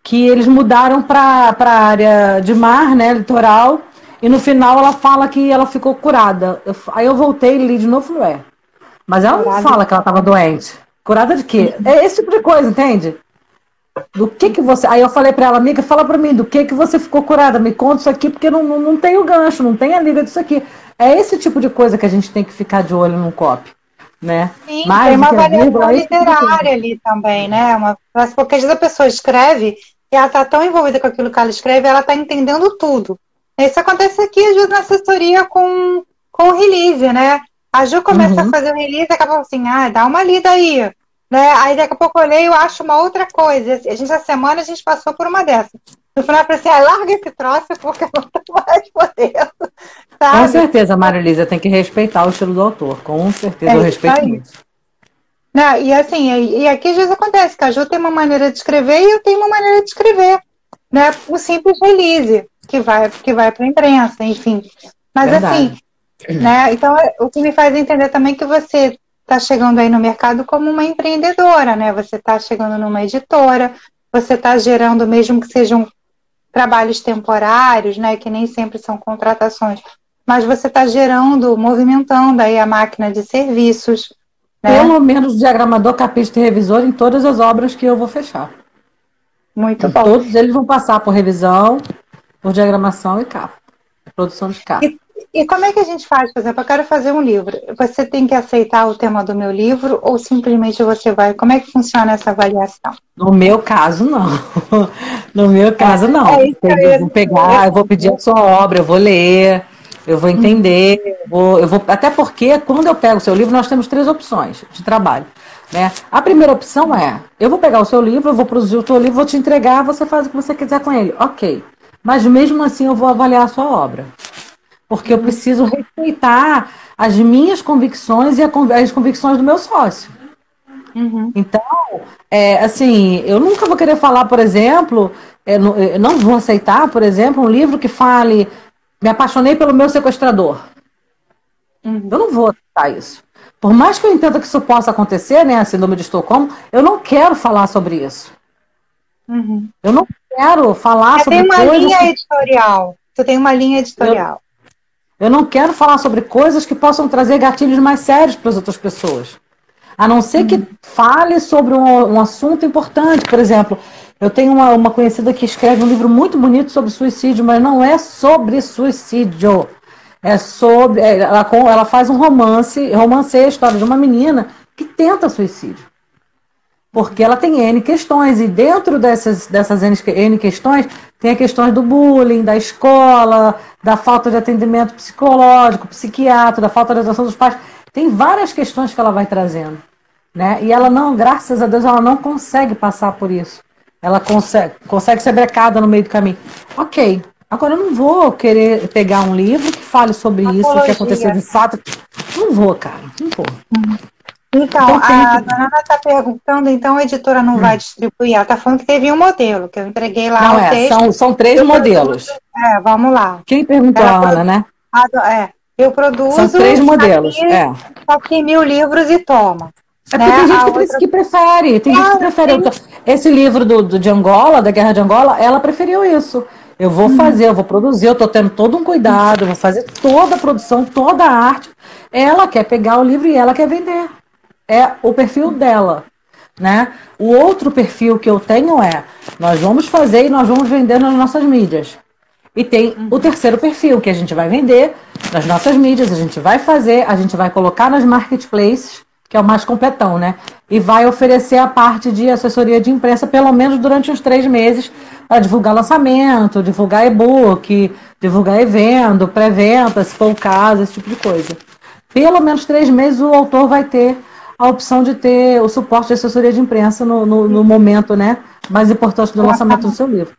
que eles mudaram para a área de mar, né, litoral, e no final ela fala que ela ficou curada. Aí eu voltei e li de novo, mas ela não fala que ela estava doente. Curada de quê? É esse tipo de coisa, entende? Do que você... Aí eu falei para ela, amiga, fala para mim, do que você ficou curada? Me conta isso aqui, porque não tem o gancho, não tem a liga disso aqui. É esse tipo de coisa que a gente tem que ficar de olho num copy. Né? Sim, tem uma variação literária ali também, né? Porque às vezes a pessoa escreve e ela está tão envolvida com aquilo que ela escreve, ela está entendendo tudo. Isso acontece aqui, às vezes, na assessoria com o release, né? A Ju começa a fazer o release e acaba assim, dá uma lida aí. Né? Aí daqui a pouco eu leio e acho uma outra coisa. Essa semana a gente passou por uma dessas. No final eu falei assim, larga esse troço porque eu não estou mais podendo. Sabe? Com certeza, Maria Elisa, tem que respeitar o estilo do autor. Com certeza, eu respeito muito. Não, e assim, e aqui às vezes acontece que a Ju tem uma maneira de escrever e eu tenho uma maneira de escrever, né? O simples release, que vai para a imprensa, enfim. Mas Verdade. assim, né? Então, o que me faz entender também que você está chegando aí no mercado como uma empreendedora, né? Você está chegando numa editora, você está gerando, mesmo que sejam trabalhos temporários, né? Que nem sempre são contratações, mas você está gerando, movimentando aí a máquina de serviços, né? Pelo menos diagramador, capista e revisor em todas as obras que eu vou fechar. Muito bom. Todos eles vão passar por revisão, por diagramação e capa. Produção de capa. E como é que a gente faz, por exemplo, eu quero fazer um livro. Você tem que aceitar o tema do meu livro ou simplesmente você vai... Como é que funciona essa avaliação? No meu caso, não. No meu caso, não. Eu vou pegar, eu vou pedir a sua obra, eu vou ler, eu vou entender, eu vou... Até porque, quando eu pego o seu livro, nós temos 3 opções de trabalho. Né? A primeira opção é, eu vou pegar o seu livro, eu vou produzir o seu livro, vou te entregar, você faz o que você quiser com ele. Ok. Mas mesmo assim eu vou avaliar a sua obra. Porque eu preciso respeitar as minhas convicções e as convicções do meu sócio. Então, assim, eu nunca vou querer falar, por exemplo, eu não vou aceitar, por exemplo, um livro que fale me apaixonei pelo meu sequestrador. Eu não vou aceitar isso. Por mais que eu entenda que isso possa acontecer, né, a síndrome de Estocolmo, eu não quero falar sobre isso. Eu não quero falar sobre coisas... Tem uma linha editorial. Você tem uma linha editorial. Eu não quero falar sobre coisas que possam trazer gatilhos mais sérios para as outras pessoas. A não ser que fale sobre um assunto importante. Por exemplo, eu tenho uma conhecida que escreve um livro muito bonito sobre suicídio, mas não é sobre suicídio. É sobre... Ela faz um romanceia a história de uma menina que tenta suicídio. Porque ela tem N questões, e dentro dessas N questões, tem as questões do bullying, da escola, da falta de atendimento psicológico, psiquiatra, da falta de atenção dos pais. Tem várias questões que ela vai trazendo. Né? E ela não, graças a Deus, ela não consegue passar por isso. Ela consegue ser brecada no meio do caminho. Ok, agora eu não vou querer pegar um livro que fale sobre isso, o que aconteceu de fato. Não vou, cara, não vou. Então, a dona Ana está perguntando, então a editora não vai distribuir? Ela está falando que teve um modelo, que eu entreguei lá não, o texto. São 3 modelos. Vamos lá. Quem perguntou a Ana, né? Eu produzo... São 3 modelos, Só que 1000 livros e toma. É porque tem gente que prefere, tem gente que prefere. Esse livro de Angola, da Guerra de Angola, ela preferiu isso. Eu vou fazer, eu vou produzir, eu estou tendo todo um cuidado, eu vou fazer toda a produção, toda a arte. Ela quer pegar o livro e ela quer vender. É o perfil dela, né? O outro perfil que eu tenho nós vamos fazer e nós vamos vender nas nossas mídias. E tem o terceiro perfil, que a gente vai vender nas nossas mídias, a gente vai fazer, a gente vai colocar nas marketplaces, que é o mais completão, né? E vai oferecer a parte de assessoria de imprensa, pelo menos durante uns 3 meses, para divulgar lançamento, divulgar e-book, divulgar evento, pré-venda, se for o caso, esse tipo de coisa. Pelo menos 3 meses o autor vai ter a opção de ter o suporte de assessoria de imprensa no momento, né, mais importante do lançamento do seu livro.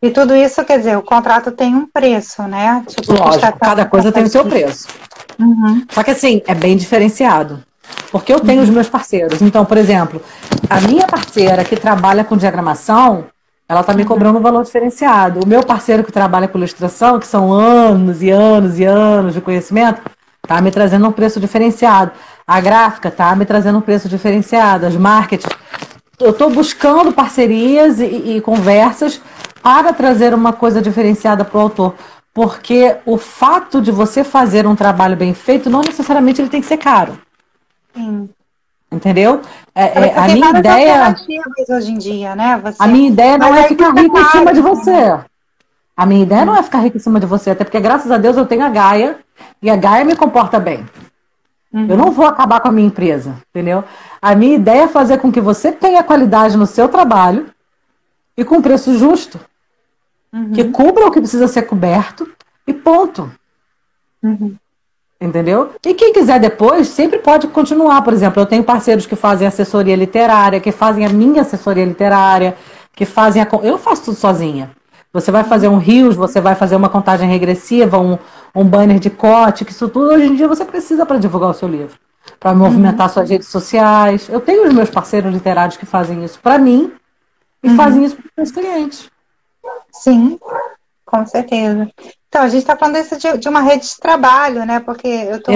E tudo isso, quer dizer, o contrato tem um preço, né? Tipo, lógico, cada coisa tem o seu preço. Só que assim, é bem diferenciado. Porque eu tenho os meus parceiros. Então, por exemplo, a minha parceira que trabalha com diagramação, ela está me cobrando um valor diferenciado. O meu parceiro que trabalha com ilustração, que são anos e anos e anos de conhecimento, está me trazendo um preço diferenciado. A gráfica está me trazendo um preço diferenciado. As marketing. Eu estou buscando parcerias e conversas para trazer uma coisa diferenciada para o autor. Porque o fato de você fazer um trabalho bem feito, não necessariamente ele tem que ser caro. Sim. Entendeu? A minha ideia hoje em dia, né? A minha ideia não é ficar rico em cima de você. A minha ideia não é ficar rico em cima de você, até porque, graças a Deus, eu tenho a Gaia e a Gaia me comporta bem. Eu não vou acabar com a minha empresa, entendeu? A minha ideia é fazer com que você tenha qualidade no seu trabalho e com preço justo. Que cubra o que precisa ser coberto e ponto. Entendeu? E quem quiser depois, sempre pode continuar. Por exemplo, eu tenho parceiros que fazem assessoria literária, que fazem a minha assessoria literária, que fazem a... Eu faço tudo sozinha. Você vai fazer um reels, você vai fazer uma contagem regressiva, um banner de corte, que isso tudo hoje em dia você precisa para divulgar o seu livro. para movimentar suas redes sociais. Eu tenho os meus parceiros literários que fazem isso para mim e fazem isso para os meus clientes. Sim, com certeza. Então, a gente está falando isso de uma rede de trabalho, né? Porque eu tô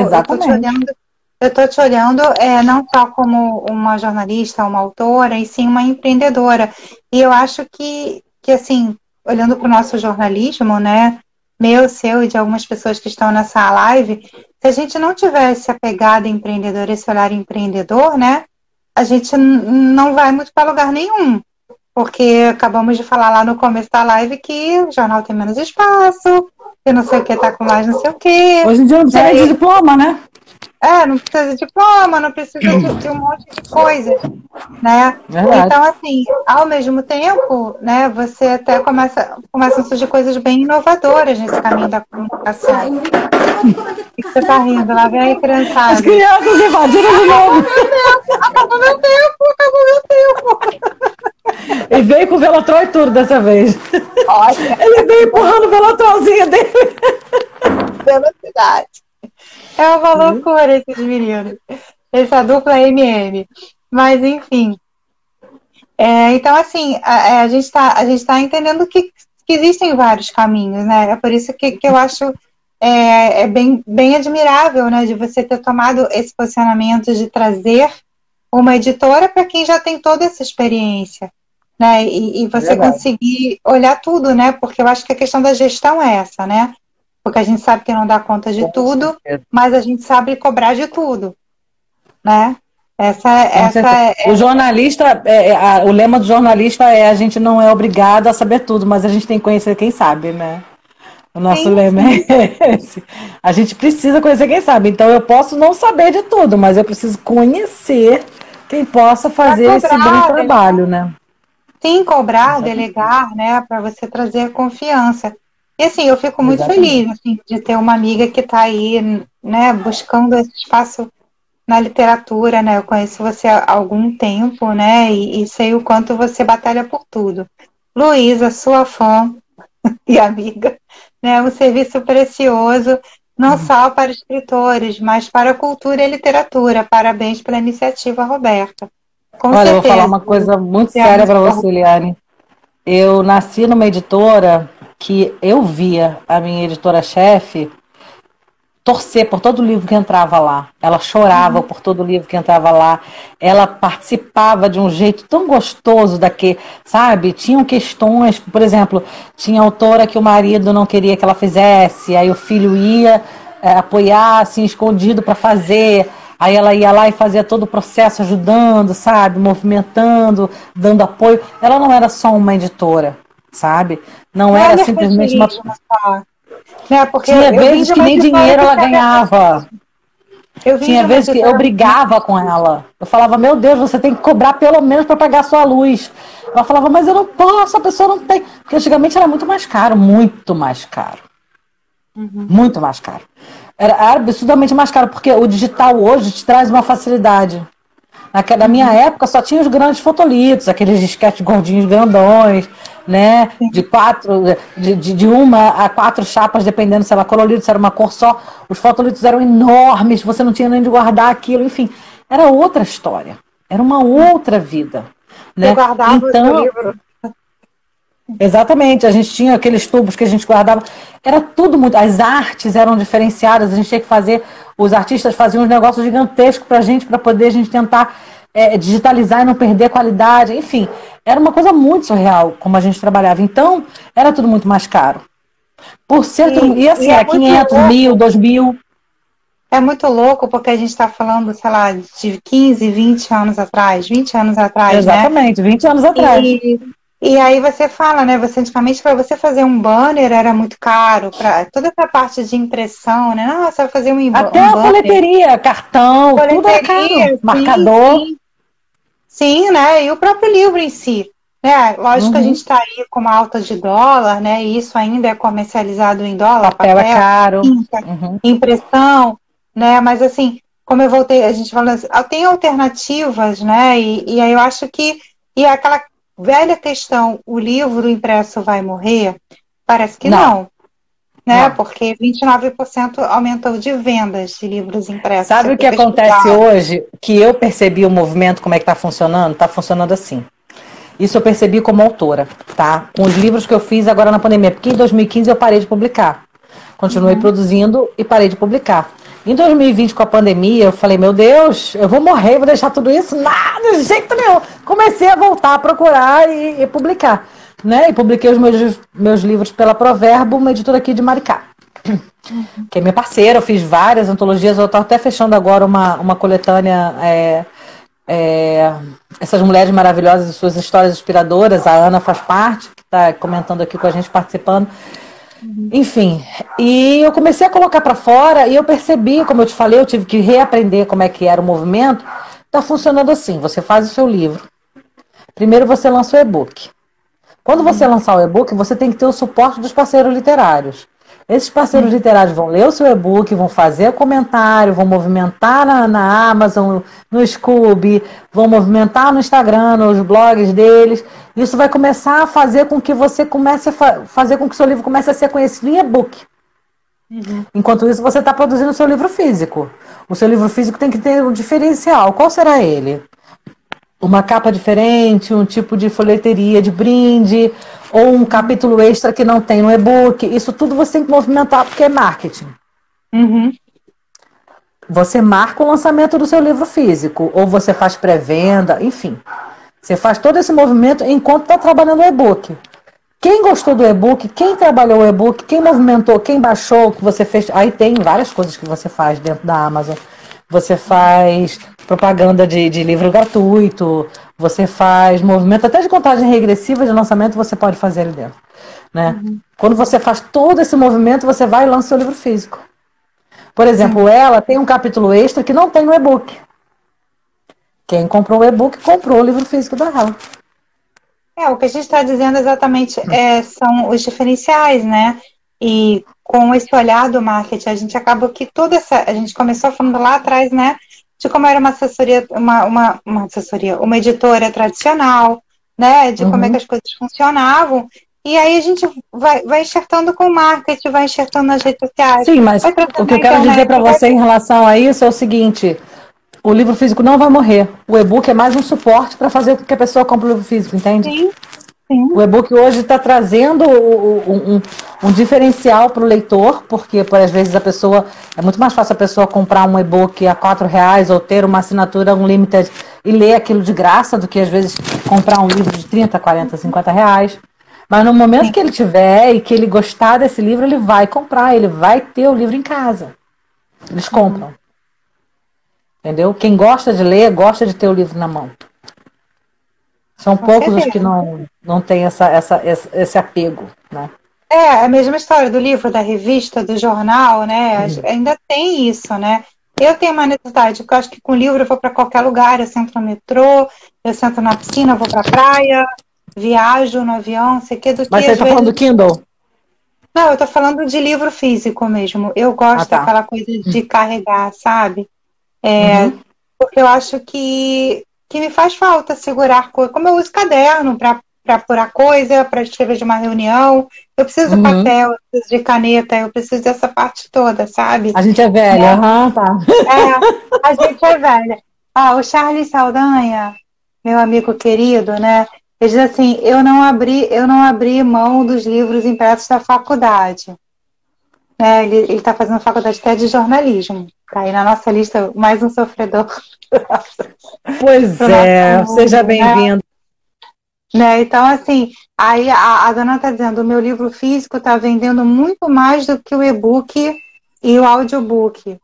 te olhando não só como uma jornalista, uma autora, e sim uma empreendedora. E eu acho que assim, olhando para o nosso jornalismo, né? Meu, seu e de algumas pessoas que estão nessa live, se a gente não tivesse a pegada empreendedora, esse olhar empreendedor, né? A gente não vai muito para lugar nenhum. Porque acabamos de falar lá no começo da live que o jornal tem menos espaço, que não sei o que tá com mais não sei o que. Hoje em dia não precisa nem de diploma, né? Não precisa de diploma, não precisa de um monte de coisa, né? Verdade. Então, assim, ao mesmo tempo, né, você até começam a surgir coisas bem inovadoras nesse caminho da comunicação. O que você tá rindo? Lá vem aí, criançada. As crianças invadiram de novo. Acabou meu tempo. Ele veio com o Velotrol e tudo dessa vez. Olha. Ele veio empurrando o Velotrolzinho dele. Velocidade. É uma loucura esses meninos. Essa dupla MM. Mas, enfim. Então, assim, a gente tá entendendo que existem vários caminhos, né? É por isso que eu acho bem admirável, né? De você ter tomado esse posicionamento de trazer uma editora para quem já tem toda essa experiência, né? E você conseguir olhar tudo, né? Porque eu acho que a questão da gestão é essa, né? Porque a gente sabe que não dá conta de tudo, mas a gente sabe cobrar de tudo, né? O jornalista, o lema do jornalista a gente não é obrigado a saber tudo, mas a gente tem que conhecer quem sabe, né? O nosso lema é esse. A gente precisa conhecer quem sabe. Então eu posso não saber de tudo, mas eu preciso conhecer quem possa fazer esse bom trabalho, né? Sim, cobrar, delegar, né? Para você trazer confiança. E assim, eu fico muito feliz assim, de ter uma amiga que está aí, né, buscando esse espaço na literatura, né? Eu conheço você há algum tempo, né? E sei o quanto você batalha por tudo. Luísa, sua fã e amiga, né? Um serviço precioso, não só para escritores, mas para a cultura e a literatura. Parabéns pela iniciativa, Roberta. Com certeza. Eu vou falar uma coisa muito séria para você, Eliane. Eu nasci numa editora que eu via a minha editora-chefe torcer por todo livro que entrava lá. Ela chorava por todo livro que entrava lá. Ela participava de um jeito tão gostoso sabe? Tinham questões, por exemplo, tinha autora que o marido não queria que ela fizesse, aí o filho ia apoiar, assim, escondido para fazer. Aí ela ia lá e fazia todo o processo ajudando, sabe? Movimentando, dando apoio. Ela não era só uma editora, sabe? Não era simplesmente uma... Tinha vezes que nem dinheiro ela ganhava. Tinha vezes que eu brigava com ela. Eu falava, meu Deus, você tem que cobrar pelo menos para pagar a sua luz. Ela falava, mas eu não posso, a pessoa não tem. Porque antigamente era muito mais caro, muito mais caro. Muito mais caro. Era absurdamente mais caro, porque o digital hoje te traz uma facilidade. Na minha época só tinha os grandes fotolitos, aqueles disquetes gordinhos grandões, né? De uma a 4 chapas, dependendo se era colorido, se era uma cor só. Os fotolitos eram enormes, você não tinha nem de guardar aquilo, enfim. Era outra história. Era uma outra vida. Né? Eu guardava o seu livro. Exatamente, a gente tinha aqueles tubos que a gente guardava, era tudo muito, as artes eram diferenciadas, a gente tinha que fazer, os artistas faziam uns negócios gigantescos pra gente, para poder a gente tentar digitalizar e não perder a qualidade, enfim, era uma coisa muito surreal como a gente trabalhava, então era tudo muito mais caro, por ser e assim, era 500, 1.000, 2.000. É muito louco porque a gente está falando, sei lá, de 15, 20 anos atrás, 20 anos atrás, exatamente, né? 20 anos atrás. E aí você fala, né? Você antigamente para você fazer um banner era muito caro, para toda essa parte de impressão, né? Nossa, você vai fazer um até a boleteria, cartão, tudo é caro, marcador. Sim, né? E o próprio livro em si, né? Lógico que a gente está aí com uma alta de dólar, né? E isso ainda é comercializado em dólar, papel é caro, impressão, né? Mas assim, como eu voltei, a gente falou assim, tem alternativas, né? E aí eu acho que aquela velha questão, o livro impresso vai morrer? Parece que não. né? Não. Porque 29% aumentou de vendas de livros impressos. Sabe o que acontece hoje? Que eu percebi o movimento, como é que está funcionando? Está funcionando assim. Isso eu percebi como autora, tá? Com os livros que eu fiz agora na pandemia. Porque em 2015 eu parei de publicar. Continuei produzindo e parei de publicar. Em 2020, com a pandemia, eu falei, meu Deus, eu vou morrer, vou deixar tudo isso? Nada, de jeito nenhum. Comecei a voltar a procurar e publicar. Né? E publiquei os meus livros pela Proverbo, uma editora aqui de Maricá. Que é minha parceira, eu fiz várias antologias, eu estou até fechando agora uma coletânea, essas mulheres maravilhosas e suas histórias inspiradoras, a Ana faz parte, que está comentando aqui com a gente, participando. Enfim, e eu comecei a colocar para fora e eu percebi, como eu te falei, eu tive que reaprender como é que era o movimento. Está funcionando assim, você faz o seu livro, primeiro você lança o e-book. Quando você lançar o e-book, você tem que ter o suporte dos parceiros literários. Esses parceiros literários vão ler o seu e-book, vão fazer comentário, vão movimentar na Amazon, no Scoob, vão movimentar no Instagram, nos blogs deles. Isso vai começar a fazer com que você comece a fazer com que o seu livro comece a ser conhecido em e-book. Enquanto isso, você está produzindo o seu livro físico. O seu livro físico tem que ter um diferencial. Qual será ele? Uma capa diferente, um tipo de folheteria de brinde, ou um capítulo extra que não tem no e-book. Isso tudo você tem que movimentar porque é marketing. Você marca o lançamento do seu livro físico, ou você faz pré-venda, enfim. Você faz todo esse movimento enquanto está trabalhando o e-book. Quem gostou do e-book, quem trabalhou o e-book, quem movimentou, quem baixou, o que você fez. Aí tem várias coisas que você faz dentro da Amazon. Você faz propaganda de livro gratuito, você faz movimento até de contagem regressiva de lançamento, você pode fazer ali dentro. Né? Quando você faz todo esse movimento, você vai e lança seu livro físico. Por exemplo, ela tem um capítulo extra que não tem no e-book. Quem comprou o e-book, comprou o livro físico da ela. O que a gente está dizendo exatamente são os diferenciais, né? E com esse olhar do marketing, a gente acaba que a gente começou falando lá atrás, né? De como era uma assessoria, uma editora tradicional, né? De como é que as coisas funcionavam. E aí a gente vai enxertando com o marketing, vai enxertando nas redes sociais. Sim, mas o que eu quero dizer para você em relação a isso é o seguinte: o livro físico não vai morrer. O e-book é mais um suporte para fazer com que a pessoa compre o livro físico, entende? Sim. O e-book hoje está trazendo um diferencial para o leitor, porque, por às vezes, é muito mais fácil a pessoa comprar um e-book a R$4 ou ter uma assinatura unlimited e ler aquilo de graça do que, às vezes, comprar um livro de 30, 40, 50 reais. Mas no momento que ele tiver e que ele gostar desse livro, ele vai comprar, ele vai ter o livro em casa. Eles compram. Entendeu? Quem gosta de ler, gosta de ter o livro na mão. São poucos os que não têm esse apego, né? A mesma história do livro, da revista, do jornal, né? Ainda tem isso, né? Eu tenho uma necessidade, porque eu acho que com livro eu vou para qualquer lugar, eu sento no metrô, eu sento na piscina, eu vou para a praia, viajo no avião, sei que do que. Mas você está falando do Kindle? Não, eu estou falando de livro físico mesmo. Eu gosto daquela coisa de carregar, sabe? Porque eu acho que me faz falta segurar coisa. Como eu uso caderno para apurar coisa, para escrever de uma reunião, eu preciso de papel, eu preciso de caneta, eu preciso dessa parte toda, sabe? A gente é velha, tá. A gente é velha. O Charles Saldanha, meu amigo querido, né? Ele diz assim, eu não abri mão dos livros impressos da faculdade. Né? Ele está fazendo faculdade até de jornalismo. Tá aí na nossa lista, mais um sofredor. Pois seja bem-vindo. Né? Então, assim, aí a dona está dizendo, o meu livro físico está vendendo muito mais do que o e-book e o audiobook.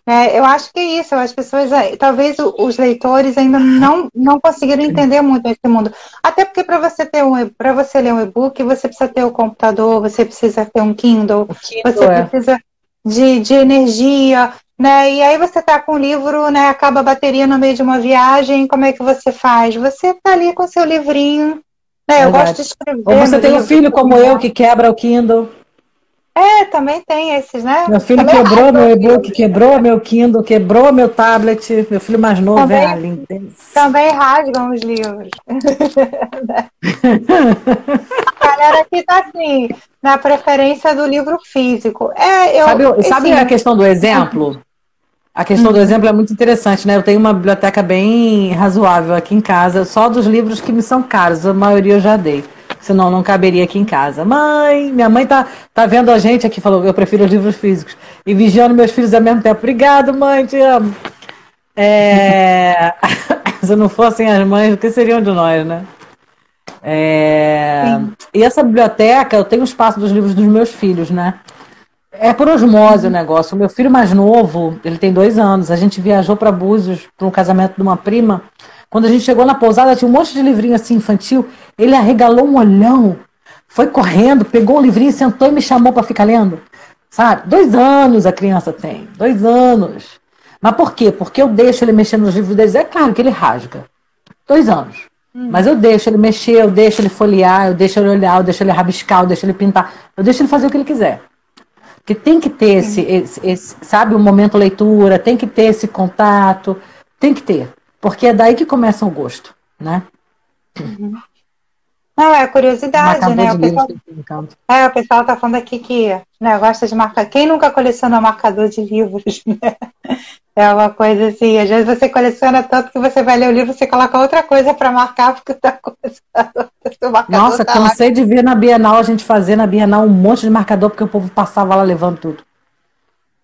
Né? Eu acho que é isso, as pessoas, talvez os leitores ainda não conseguiram entender muito esse mundo. Até porque para você ler um e-book, você precisa ter o computador, você precisa ter um Kindle, você precisa de energia, né? E aí você tá com o livro, né? Acaba a bateria no meio de uma viagem, como é que você faz? Você tá ali com seu livrinho, né? Eu gosto de escrever. Ou você tem um filho como eu que quebra o Kindle. Também tem esses, né? Meu filho Também quebrou rasgam meu os e-book, livros. quebrou meu Kindle, quebrou meu tablet. Meu filho mais novo é a Também, lindez. também rasgam os livros. A galera aqui tá assim, na preferência do livro físico. Sabe Assim, a questão do exemplo? A questão do uhum. exemplo é muito interessante, né? Eu tenho uma biblioteca bem razoável aqui em casa, só dos livros que me são caros, a maioria eu já dei. Senão não caberia aqui em casa. Minha mãe tá vendo a gente aqui, falou, eu prefiro os livros físicos. E vigiando meus filhos ao mesmo tempo. Obrigado, mãe, te amo. Se não fossem as mães, o que seriam de nós, né? Sim. E essa biblioteca, eu tenho o espaço dos livros dos meus filhos, né? É por osmose o Uhum. negócio. O meu filho mais novo, ele tem 2 anos. A gente viajou para Búzios para um casamento de uma prima. Quando a gente chegou na pousada, tinha um monte de livrinho assim infantil. Ele arregalou um olhão, foi correndo, pegou um livrinho, sentou e me chamou para ficar lendo. Sabe? 2 anos a criança tem. 2 anos. Mas por quê? Porque eu deixo ele mexer nos livros deles. É claro que ele rasga. 2 anos. Mas eu deixo ele mexer, eu deixo ele folhear, eu deixo ele olhar, eu deixo ele rabiscar, eu deixo ele pintar. Eu deixo ele fazer o que ele quiser. Que tem que ter Sim. sabe, um momento leitura, tem que ter esse contato, tem que ter. Porque é daí que começa o gosto, né? Uhum. Não, é curiosidade, Marcador né? de livros que tem encanto. O pessoal tá falando aqui que, né, gosta de marcar. Quem nunca colecionou marcador de livros, né? É uma coisa assim, às vezes você coleciona tanto que você vai ler o livro, você coloca outra coisa para marcar porque tá começando, o marcador Nossa, tá lá, cansei de ver na Bienal, a gente fazer na Bienal um monte de marcador, porque o povo passava lá levando tudo.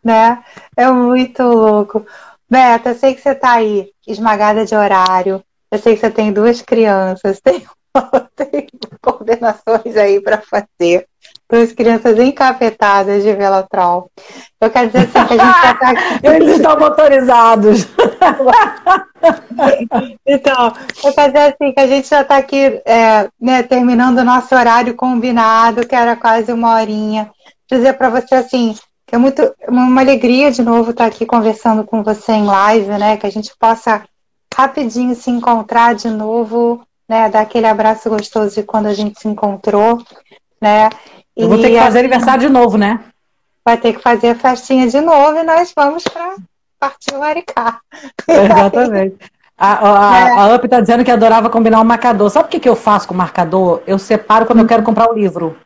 né? É muito louco. Beto, eu sei que você tá aí esmagada de horário. Eu sei que você tem 2 crianças, tem coordenações aí para fazer. 2 crianças encapetadas de Velotrol. Eu quero dizer assim que a gente já está aqui. Eles estão motorizados. Então, eu quero dizer assim que a gente já está aqui, né, terminando o nosso horário combinado, que era quase 1 horinha. Dizer para você assim que é uma alegria de novo estar aqui conversando com você em live, né? Que a gente possa rapidinho se encontrar de novo, né? Dar aquele abraço gostoso de quando a gente se encontrou, né? Eu vou ter que E fazer assim, aniversário de novo, né? vai ter que fazer a festinha de novo e nós vamos para partir Maricá. Exatamente. Né? A Up tá dizendo que adorava combinar um marcador. Sabe o que eu faço com o marcador? Eu separo quando eu quero comprar o livro.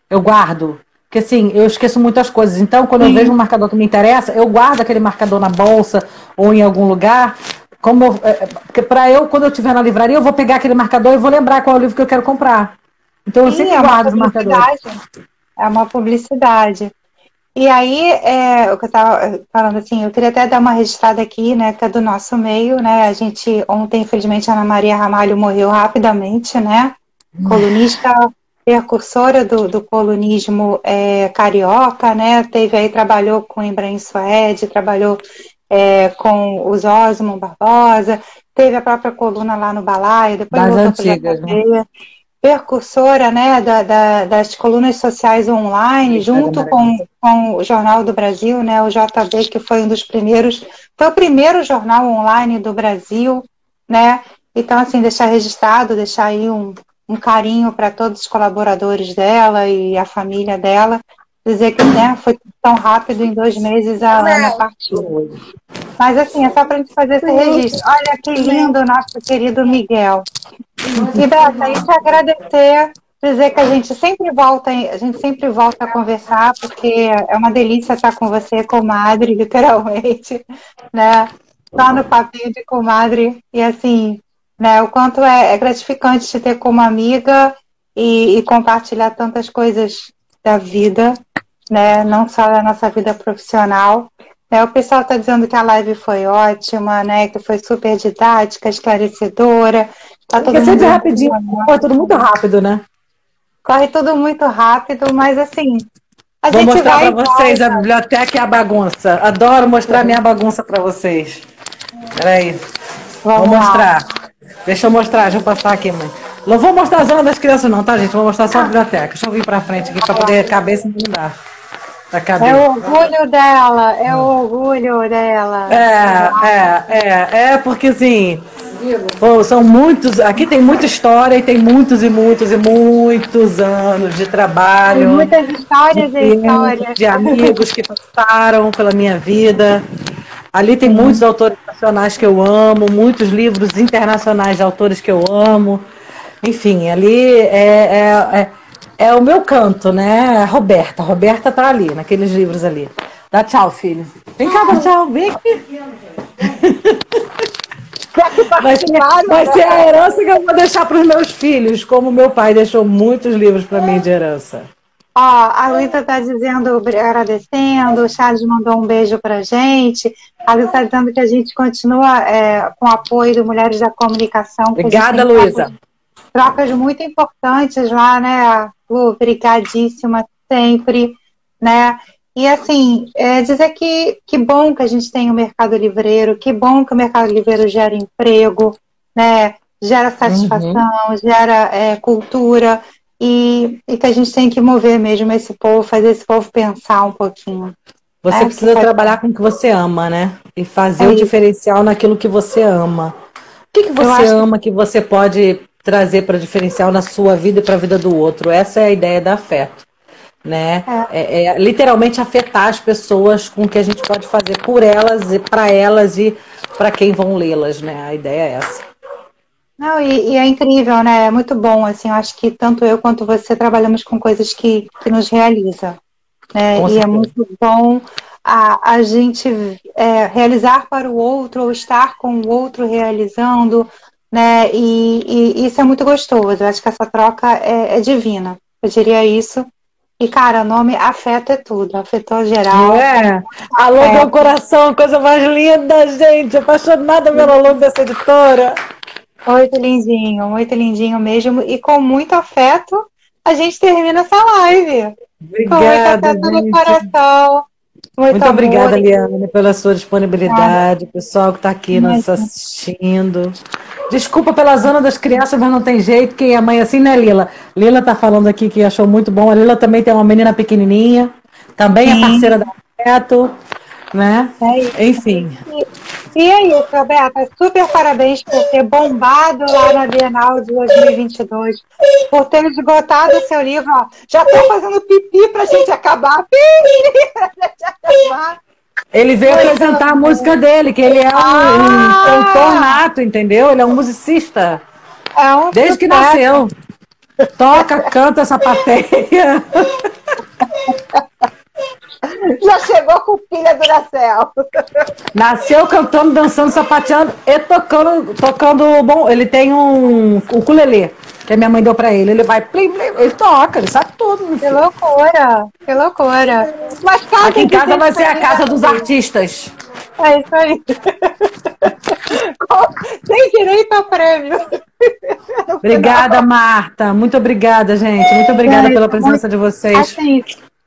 Eu guardo. Porque assim, eu esqueço muitas coisas. Então, quando eu vejo um Sim, marcador que me interessa, eu guardo aquele marcador na bolsa ou em algum lugar. Porque para eu, quando eu estiver na livraria, eu vou pegar aquele marcador e vou lembrar qual é o livro que eu quero comprar. Então, eu sim, sempre é uma guardo os marcadores. publicidade. É uma publicidade. E aí, o que eu estava falando assim, eu queria até dar uma registrada aqui, né, que é do nosso meio, né, a gente, ontem, infelizmente, a Ana Maria Ramalho morreu rapidamente, né, colunista, precursora do colunismo carioca, né, trabalhou com Ibrahim Suede, trabalhou com os Osmo Barbosa, teve a própria coluna lá no Balaio, depois Das voltou para o antigas, né? JB, percursora, né, das colunas sociais online, Obrigada, junto Maranhão. com o Jornal do Brasil, né, o JB, que foi um dos primeiros, foi o primeiro jornal online do Brasil, né, então, assim, deixar registrado, deixar aí um carinho para todos os colaboradores dela e a família dela, dizer que, né, foi tão rápido, em 2 meses a Ana partiu. Mas, assim, é só para a gente fazer esse registro. Olha que lindo o nosso querido Miguel. E Beata, e te agradecer, dizer que a gente sempre volta a conversar, porque é uma delícia estar com você, comadre, literalmente, né? Só no papinho de comadre, e assim, né, o quanto é gratificante te ter como amiga e compartilhar tantas coisas da vida, né? Não só da nossa vida profissional. O pessoal está dizendo que a live foi ótima, né? Que foi super didática, esclarecedora. Tá todo Porque mundo sempre dizendo rapidinho, é tudo muito rápido, né? corre tudo muito rápido, mas assim, a Vou gente mostrar vai para e vocês a volta. biblioteca e a bagunça. Adoro mostrar minha bagunça para vocês. Peraí, vou Vamos lá. mostrar. Deixa eu mostrar, deixa eu passar aqui, mãe. Não vou mostrar a zona das crianças, não, tá, gente? Vou mostrar só a biblioteca. Deixa eu vir para frente aqui para poder caber, se não dá. Pra É caber. o orgulho dela, é o orgulho dela. Porque assim, Pô, são muitos, aqui tem muita história e tem muitos e muitos e muitos anos de Tem trabalho, muitas de histórias e tempo, histórias. de amigos que passaram pela minha vida. Ali tem Sim. muitos autores nacionais que eu amo, muitos livros internacionais de autores que eu amo. Enfim, ali é o meu canto, né? A Roberta tá ali, naqueles livros ali. Dá tchau, filho. Vem cá, dá tchau, vem aqui. Vai ser a herança que eu vou deixar para os meus filhos, como meu pai deixou muitos livros para mim de herança. Ó, a Luísa está dizendo, agradecendo, o Charles mandou um beijo pra gente. A Luísa está dizendo que a gente continua com o apoio do Mulheres da Comunicação. Obrigada, Luísa. Trocas muito importantes lá, né, Lu? Obrigadíssima sempre, né? E assim, dizer que bom que a gente tem o Mercado Livreiro, que bom que o Mercado Livreiro gera emprego, né? Gera satisfação, gera cultura. E que a gente tem que mover mesmo esse povo, fazer esse povo pensar um pouquinho. Você precisa trabalhar com o que você ama, né? E fazer o diferencial naquilo que você ama. O que você ama que você pode trazer para diferencial na sua vida e para a vida do outro? Essa é a ideia da afeto, né? É literalmente afetar as pessoas com o que a gente pode fazer por elas e para quem vão lê-las, né? A ideia é essa. Não, e é incrível, né? É muito bom, assim, eu acho que tanto eu quanto você trabalhamos com coisas que nos realizam, né? E é muito bom a gente realizar para o outro ou estar com o outro realizando, né? E isso é muito gostoso. Eu acho que essa troca é divina. Eu diria isso. E, cara, o nome afeto é tudo. Afetou geral. Alô, meu coração, coisa mais linda, gente. Apaixonada pelo logo dessa editora. Muito lindinho mesmo. E com muito afeto, a gente termina essa live. Obrigada, com muito afeto no coração. Muito obrigada, Liane, pela sua disponibilidade. Pessoal que está aqui nos assistindo. Desculpa pela zona das crianças, mas não tem jeito. Quem é mãe assim, né, Lila? Lila está falando aqui que achou muito bom. A Lila também tem uma menina pequenininha. Também é parceira da afeto, né? Enfim. E é isso, Roberta. Super parabéns por ter bombado lá na Bienal de 2022, por ter esgotado o seu livro. Ó, já estou fazendo pipi para a gente acabar. Ele veio apresentar a música dele, que ele é um cantor nato, entendeu? Ele é um musicista. Desde que nasceu. Toca, canta, sapateia. Já chegou com pilha Duracell. Nasceu cantando, dançando, sapateando e tocando bom. Ele tem um ukulele que a minha mãe deu pra ele. Ele vai plim, plim, ele toca, ele sabe tudo. Que loucura, que loucura. Mas aqui em casa vai ser a casa dos artistas. É isso aí. Tem direito ao prêmio. Obrigada, Marta. Muito obrigada, gente. Muito obrigada pela presença de vocês. Assim,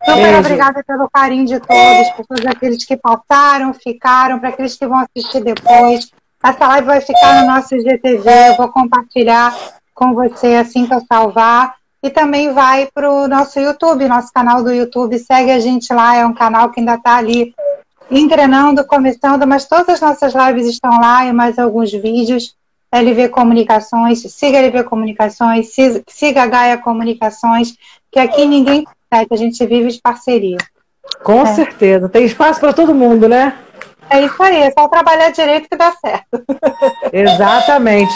super obrigada pelo carinho de todos, por todos aqueles que passaram, ficaram, para aqueles que vão assistir depois. Essa live vai ficar no nosso IGTV, eu vou compartilhar com você assim que eu salvar. E também vai para o nosso YouTube, nosso canal do YouTube. Segue a gente lá, é um canal que ainda está ali engrenando, começando, mas todas as nossas lives estão lá e mais alguns vídeos. LV Comunicações, siga LV Comunicações, siga a Gaia Comunicações, que aqui ninguém consegue, a gente vive de parceria. Com certeza, tem espaço para todo mundo, né? É isso aí, é só trabalhar direito que dá certo. Exatamente.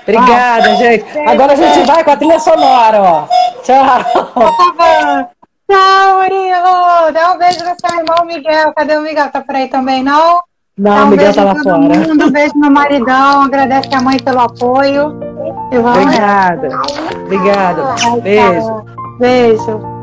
Obrigada, gente. Agora a gente vai com a trilha sonora, ó. Tchau. Tchau, Murilo. Dá um beijo no seu irmão Miguel. Cadê o Miguel? Tá por aí também, não? Não, o Miguel tá lá fora. Um beijo no maridão. Agradece a mãe pelo apoio. Obrigada. Obrigada. Beijo. Beijo.